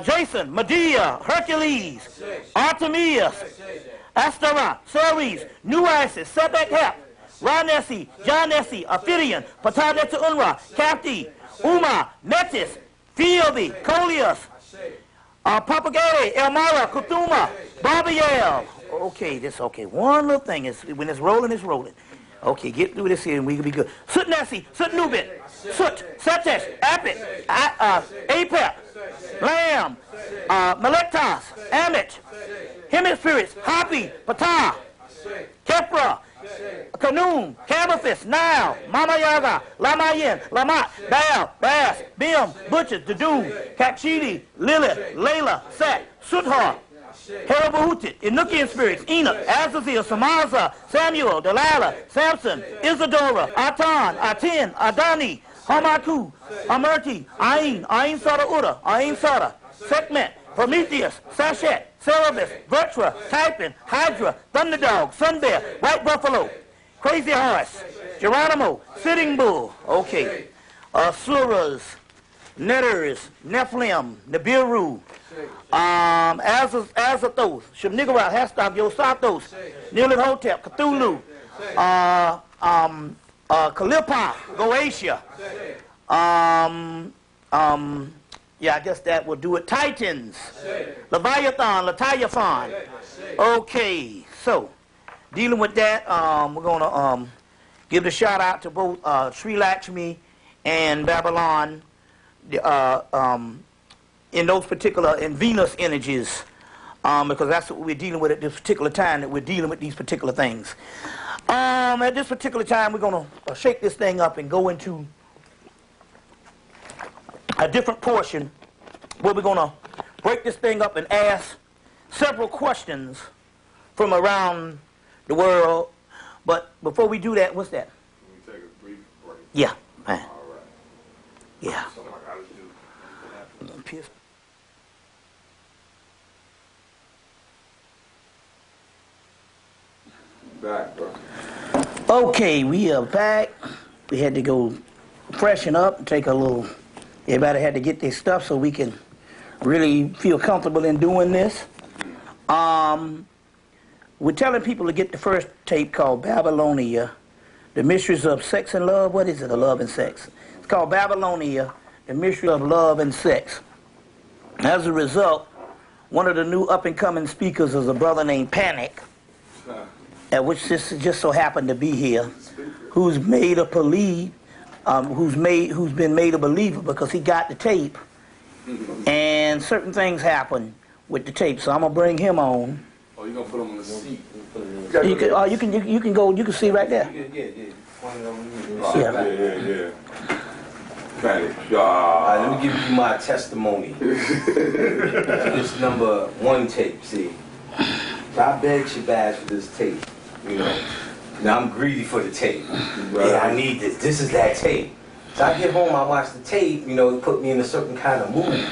S1: Jason, Medea, Hercules, Artemis, Astara, Ceres, New Isis, Sebek Hep, Ranesi, Janesi, Ophidian, Patadeta Unra, Capti, Uma, Metis, Phoebe, Coleus, Papagay, Elmira, Cthulhu, Barbiel. Okay, this okay. One little thing is when it's rolling, it's rolling. Okay, get through this here and we can be good. Sutnasi, Sutnubit, Sut, Satesh, Apit, Apep, Lamb, Melectos, Amit, HEMMITT spirits, Hapi, Ptah, Kefra, Kanum, Cabophis, Nile, Mama Yaga, Lamayin, Lamat, Baal, Bass, Bim, Butcher, Dadum, Kakshidi, Lilith, Layla, Sat, Suthar, Herabahutit, Enochian spirits, Enoch, Azazel, Samaza, Samuel, Delilah, Samson, Isadora, Atan, Atin, Adani, Hamaku, Amerti, Ain Sada Uda, Ain Sada, Sekhmet, Prometheus, Sachet, Cerebus, Virtua, Typhon, Hydra, Thunderdog, Sunbear, White Buffalo, Crazy Horse, Geronimo, Sitting Bull, okay, Asuras, Netters, Nephilim, Nibiru, Azathoth, Shemnigara, Hastaf, Yosathos, Nilith-Hotep, Cthulhu, Kalipa, Goatia, yeah, I guess that will do it. Titans, Leviathan, Leviathan. Okay, so dealing with that, we're gonna give the shout out to both Sri Lakshmi and Babylon, in those particular in Venus energies, because that's what we're dealing with at this particular time. That we're dealing with these particular things. At this particular time, we're gonna shake this thing up and go into a different portion where we're going to break this thing up and ask several questions from around the world. But before we do that, what's that?
S2: Can we take a brief break?
S1: Yeah, man.
S2: All right.
S1: Yeah.
S2: So I gotta do. Back, bro.
S1: Okay, we are back. We had to go freshen up and take a little. Everybody had to get their stuff so we can really feel comfortable in doing this. We're telling people to get the first tape called Babylonia, The Mysteries of Sex and Love. What is it, of love and sex? It's called Babylonia, The Mystery of Love and Sex. As a result, one of the new up-and-coming speakers is a brother named Panic, at which this just so happened to be here, who's made a believe. Who's been made a believer because he got the tape, and certain things happen with the tape. So I'm gonna bring him on.
S2: Oh, you gonna put him on the seat?
S1: You can go. You can see right there.
S2: Yeah. Yeah. Fatty.
S3: Let me give you my testimony. This #1 tape, see. So I begged Shabazz for this tape, you know. Now I'm greedy for the tape. Yeah, I need this. This is that tape. So I get home, I watch the tape, you know, it put me in a certain kind of mood.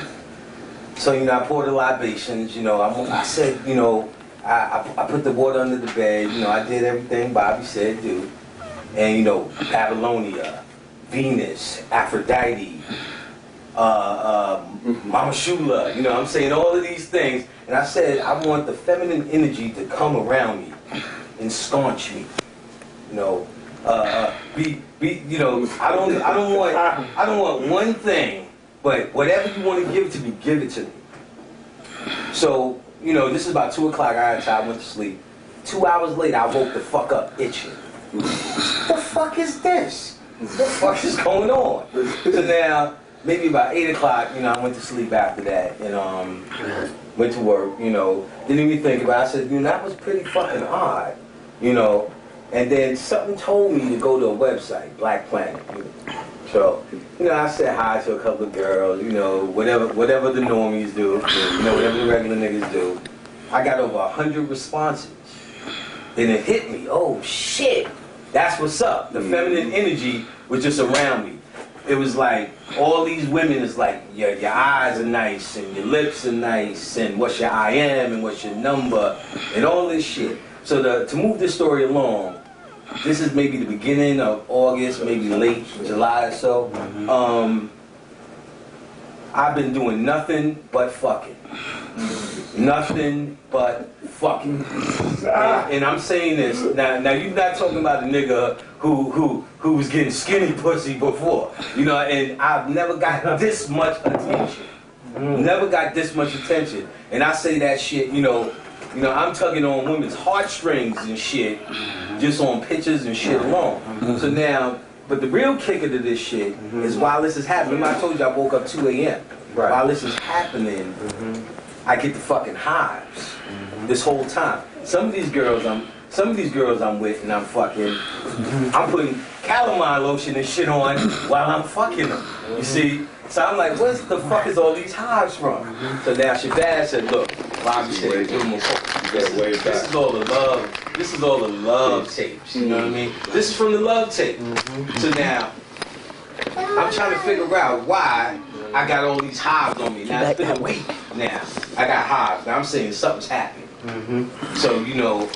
S3: So, you know, I poured the libations, you know, I said, you know, I put the water under the bed, you know, I did everything Bobby said do. And, you know, Babylonia, Venus, Aphrodite, Mama Shula, you know, I'm saying all of these things. And I said, I want the feminine energy to come around me and staunch me. You know, you know, I don't want one thing, but whatever you want to give to me, give it to me. So, you know, this is about 2 o'clock, I went to sleep. 2 hours later, I woke the fuck up itching. What the fuck is this? What the fuck is going on? So now, maybe about 8 o'clock, you know, I went to sleep after that and went to work, you know. Didn't even think about it. I said, you know, that was pretty fucking odd, you know. And then something told me to go to a website, Black Planet. So, you know, I said hi to a couple of girls, you know, whatever the normies do, you know, whatever the regular niggas do. I got over 100 responses. Then it hit me, oh shit, that's what's up. The feminine energy was just around me. It was like, all these women is like, your eyes are nice, and your lips are nice, and what's your IM, and what's your number, and all this shit. So to move this story along, this is maybe the beginning of August, maybe late July or so. I've been doing nothing but fucking. Nothing but fucking. And I'm saying this, now you're not talking about the nigga who was getting skinny pussy before. You know, and I've never got this much attention. Never got this much attention. And I say that shit, you know, I'm tugging on women's heartstrings and shit, just on pictures and shit alone. So now, but the real kicker to this shit is while this is happening, remember I told you I woke up 2 a.m. Right. While this is happening, I get the fucking hives this whole time. Some of these girls I'm with and I'm fucking, I'm putting calamine lotion and shit on while I'm fucking them. You see? So I'm like, what the fuck is all these hives from? So now Shabazz said, look, Bobby said, give him a call. This is all the love. This is all the love tapes. You know what I mean? This is from the love tape. So now, I'm trying to figure out why I got all these hives on me. Now it's been a week now. I got hives. Now I'm saying something's happening. So, you know,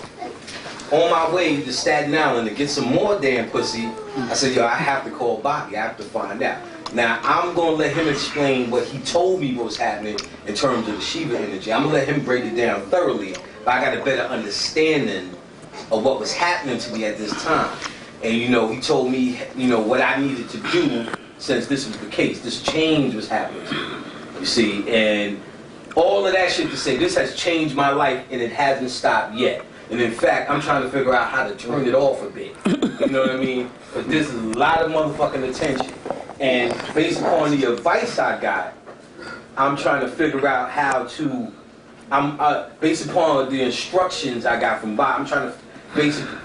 S3: on my way to Staten Island to get some more damn pussy, I said, yo, I have to call Bobby. I have to find out. Now, I'm going to let him explain what he told me what was happening in terms of the Shiva energy. I'm going to let him break it down thoroughly, but I got a better understanding of what was happening to me at this time. And, you know, he told me, you know, what I needed to do since this was the case. This change was happening to me, you see. And all of that shit to say, this has changed my life, and it hasn't stopped yet. And in fact, I'm trying to figure out how to turn it off a bit. You know what I mean? But this is a lot of motherfucking attention. And based upon the advice I got, I'm trying to figure out how to, based upon the instructions I got from Bob, I'm trying to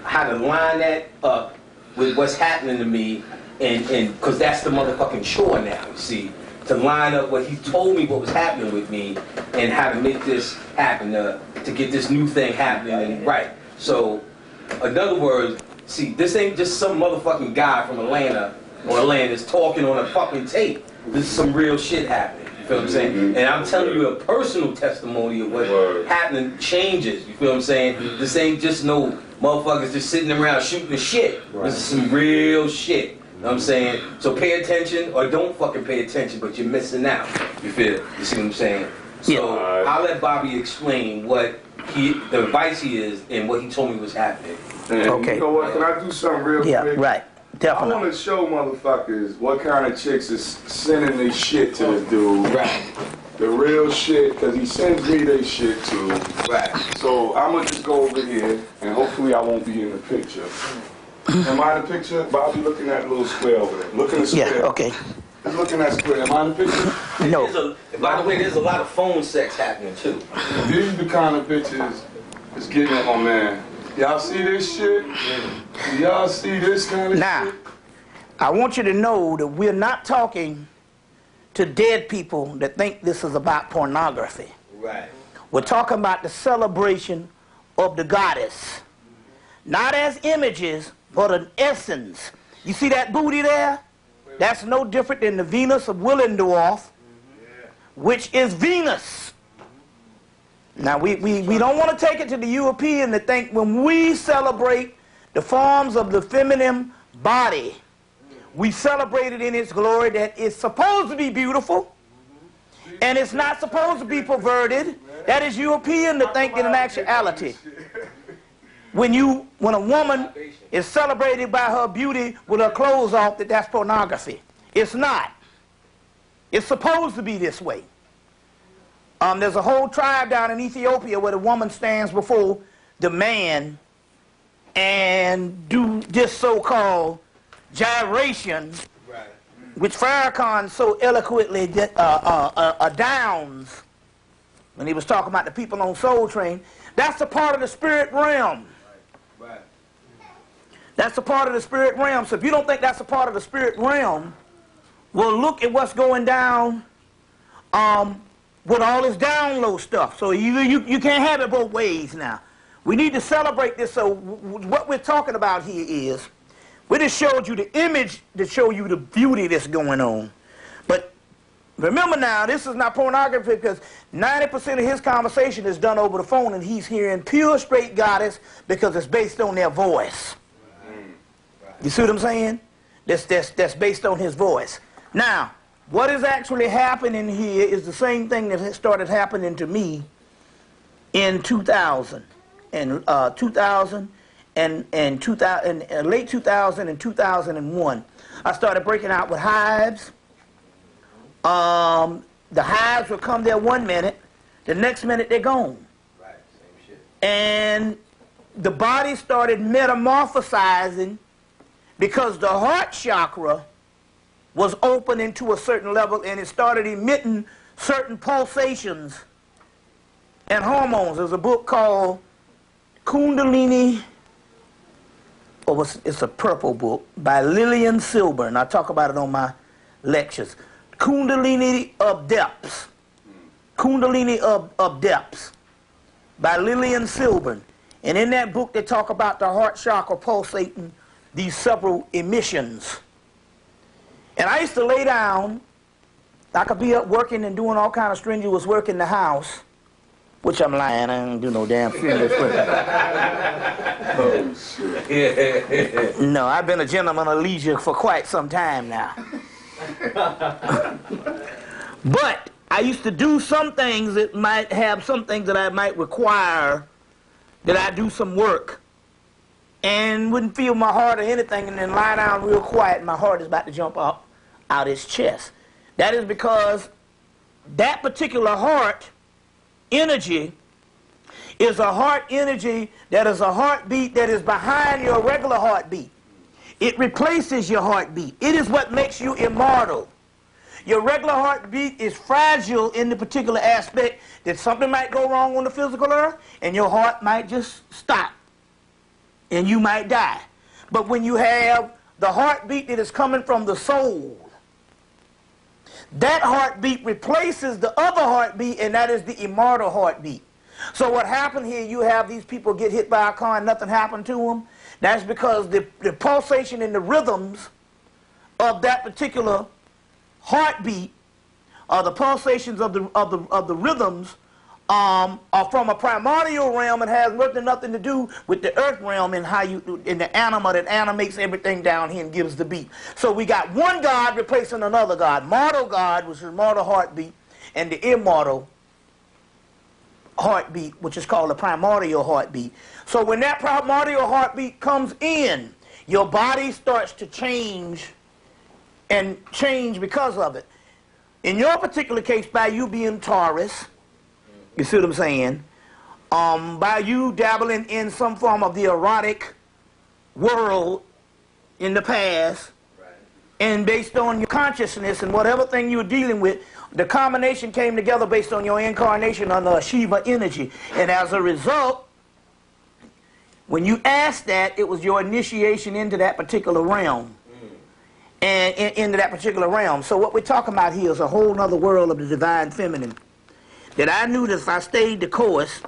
S3: how to line that up with what's happening to me, and because that's the motherfucking chore now, you see, to line up what he told me what was happening with me, and how to make this happen, to get this new thing happening, and right. So, in other words, see, this ain't just some motherfucking guy from Atlanta is talking on a fucking tape. This is some real shit happening. You feel what I'm saying? And I'm telling you a personal testimony of what's happening changes. You feel what I'm saying? This ain't just no motherfuckers just sitting around shooting the shit. This is some real shit. You know what I'm saying? So pay attention or don't fucking pay attention, but you're missing out. You feel? You see what I'm saying? So I'll let Bobby explain what the advice he is and what he told me was happening.
S2: And okay. You know what? Can I do something real quick?
S1: Yeah, right. Definitely.
S2: I want to show motherfuckers what kind of chicks is sending their shit to this dude.
S3: Right.
S2: The real shit, because he sends me their shit too.
S3: Right.
S2: So I'm going to just go over here, and hopefully I won't be in the picture. Am I in the picture? Bobby looking at the little square over there. Look in the square.
S1: Yeah, okay.
S2: Just looking at square. Am I in the picture?
S1: No.
S3: By the way, there's a lot of phone sex happening too.
S2: These are the kind of bitches that's getting at my man. Y'all see this shit? Y'all see this kind of
S1: Now,
S2: shit?
S1: I want you to know that we're not talking to dead people that think this is about pornography.
S3: Right.
S1: We're talking about the celebration of the goddess. Not as images, but an essence. You see that booty there? That's no different than the Venus of Willendorf, which is Venus. Now, we don't want to take it to the European to think when we celebrate the forms of the feminine body, we celebrate it in its glory, that it's supposed to be beautiful, and it's not supposed to be perverted. That is European to think that in actuality. When a woman is celebrated by her beauty with her clothes off, that's pornography. It's not. It's supposed to be this way. There's a whole tribe down in Ethiopia where the woman stands before the man and do this so-called gyration, right, which Farrakhan so eloquently downs when he was talking about the people on Soul Train. That's a part of the spirit realm. Right. That's a part of the spirit realm. So if you don't think that's a part of the spirit realm, well, look at what's going down with all this download stuff. So you can't have it both ways now. We need to celebrate this. So what we're talking about here is, we just showed you the image to show you the beauty that's going on. But remember now, this is not pornography, because 90% of his conversation is done over the phone, and he's hearing pure straight goddess because it's based on their voice. You see what I'm saying? That's based on his voice. Now, what is actually happening here is the same thing that has started happening to me in 2000 and late 2000 and 2001. I started breaking out with hives. The hives would come there 1 minute, the next minute they're gone. Right, same shit. And the body started metamorphosizing because the heart chakra was opening to a certain level, and it started emitting certain pulsations and hormones. There's a book called Kundalini, it's a purple book, by Lillian Silburn. I talk about it on my lectures. Kundalini of Depths. Kundalini of Depths by Lillian Silburn. And in that book they talk about the heart chakra pulsating these several emissions. And I used to lay down. I could be up working and doing all kind of strenuous work in the house, which I'm lying, I don't do no damn strenuous work. No, I've been a gentleman of leisure for quite some time now. But I used to do some things that might have some things that I might require that I do some work, and wouldn't feel my heart or anything, and then lie down real quiet and my heart is about to jump up out his chest. That is because that particular heart energy is a heart energy that is a heartbeat that is behind your regular heartbeat. It replaces your heartbeat. It is what makes you immortal. Your regular heartbeat is fragile in the particular aspect that something might go wrong on the physical earth and your heart might just stop and you might die. But when you have the heartbeat that is coming from the soul, that heartbeat replaces the other heartbeat, and that is the immortal heartbeat. So what happened here, you have these people get hit by a car and nothing happened to them. That's because the pulsation and the rhythms of that particular heartbeat, or the pulsations of the rhythms, are from a primordial realm and has nothing to do with the earth realm and how in the anima that animates everything down here and gives the beat. So we got one God replacing another God. Mortal God, which is mortal heartbeat, and the immortal heartbeat, which is called the primordial heartbeat. So when that primordial heartbeat comes in, your body starts to change, and change because of it. In your particular case, by you being Taurus, you see what I'm saying? By you dabbling in some form of the erotic world in the past, right, and based on your consciousness and whatever thing you were dealing with, the combination came together based on your incarnation under Shiva energy. And as a result, When you asked that, it was your initiation into that particular realm. And into that particular realm. So what we're talking about here is a whole other world of the divine feminine. That I knew that if I stayed the course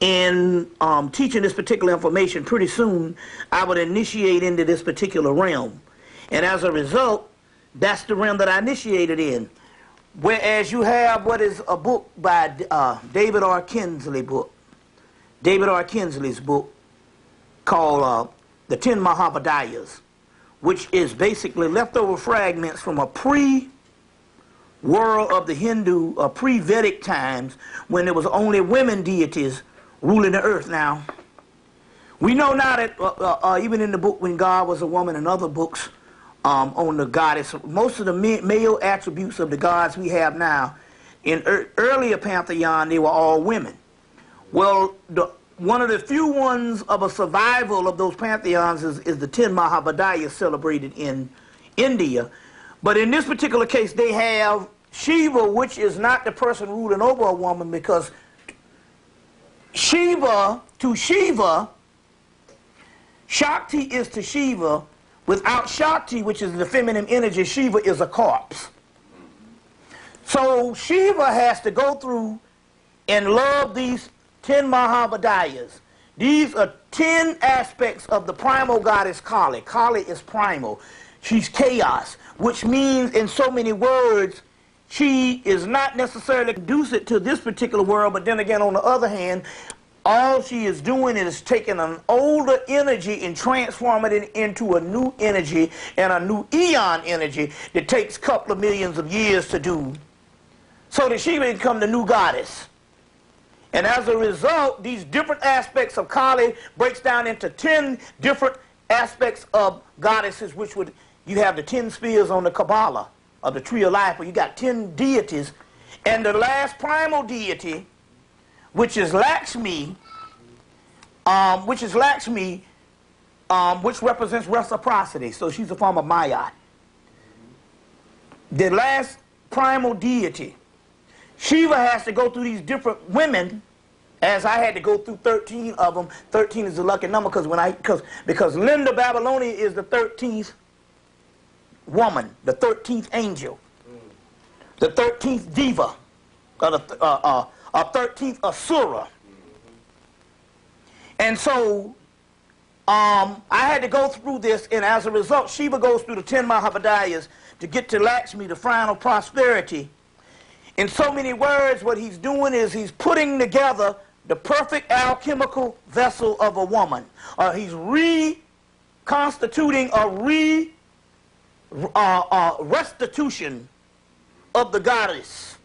S1: in teaching this particular information, pretty soon I would initiate into this particular realm. And as a result, that's the realm that I initiated in. Whereas you have what is a book by David R. Kinsley's book called The 10 Mahabodhiyas, which is basically leftover fragments from a pre-world of the Hindu, pre-Vedic times, when there was only women deities ruling the earth. Now, we know now that even in the book When God Was a Woman and other books on the goddess, most of the male attributes of the gods we have now, in earlier pantheon, they were all women. Well, one of the few ones of a survival of those pantheons is the 10 Mahabodhiyas celebrated in India. But in this particular case, they have Shiva, which is not the person ruling over a woman, because Shiva, to Shiva, Shakti is to Shiva. Without Shakti, which is the feminine energy, Shiva is a corpse. So Shiva has to go through and love these 10 Mahabodhiyas. These are 10 aspects of the primal goddess Kali. Kali is primal. She's chaos, which means in so many words, she is not necessarily conducive to this particular world, but then again, on the other hand, all she is doing is taking an older energy and transforming it into a new energy and a new eon energy that takes a couple of millions of years to do, so that she may become the new goddess. And as a result, these different aspects of Kali breaks down into 10 different aspects of goddesses, which would, you have the 10 spheres on the Kabbalah of the Tree of Life, where you got 10 deities, and the last primal deity, which is Lakshmi, which represents reciprocity. So she's a form of Maya. The last primal deity, Shiva, has to go through these different women, as I had to go through 13 of them. 13 is the lucky number because Linda Babylonia is the 13th woman, the 13th angel, the 13th diva, or the 13th asura. And so I had to go through this, and as a result, Shiva goes through the 10 Mahabodhiyas to get to Lakshmi, the final prosperity. In so many words, what he's doing is he's putting together the perfect alchemical vessel of a woman. He's reconstituting a restitution of the goddess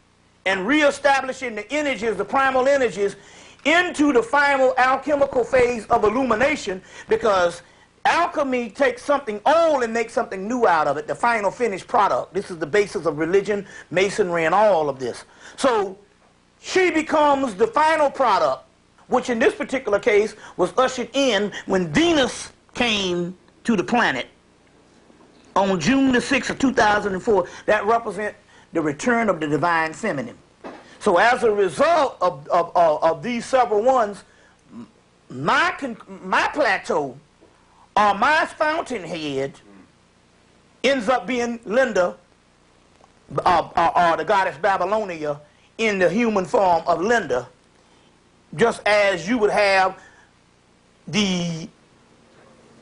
S1: and reestablishing the energies, the primal energies, into the final alchemical phase of illumination, because alchemy takes something old and makes something new out of it, the final finished product. This is the basis of religion, masonry, and all of this. So she becomes the final product, which in this particular case was ushered in when Venus came to the planet on June the 6th of 2004. That represents the return of the divine feminine. So as a result of these several ones, my plateau, or my fountainhead, ends up being Linda, or the goddess Babylonia, in the human form of Linda, just as you would have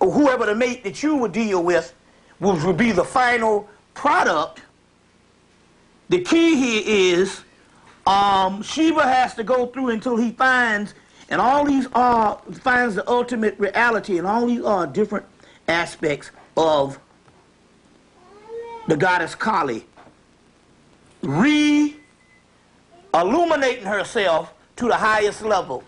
S1: whoever the mate that you would deal with would be the final product. The key here is Shiva has to go through until he finds, and all these finds the ultimate reality, and all these are different aspects of the goddess Kali, re-illuminating herself to the highest level.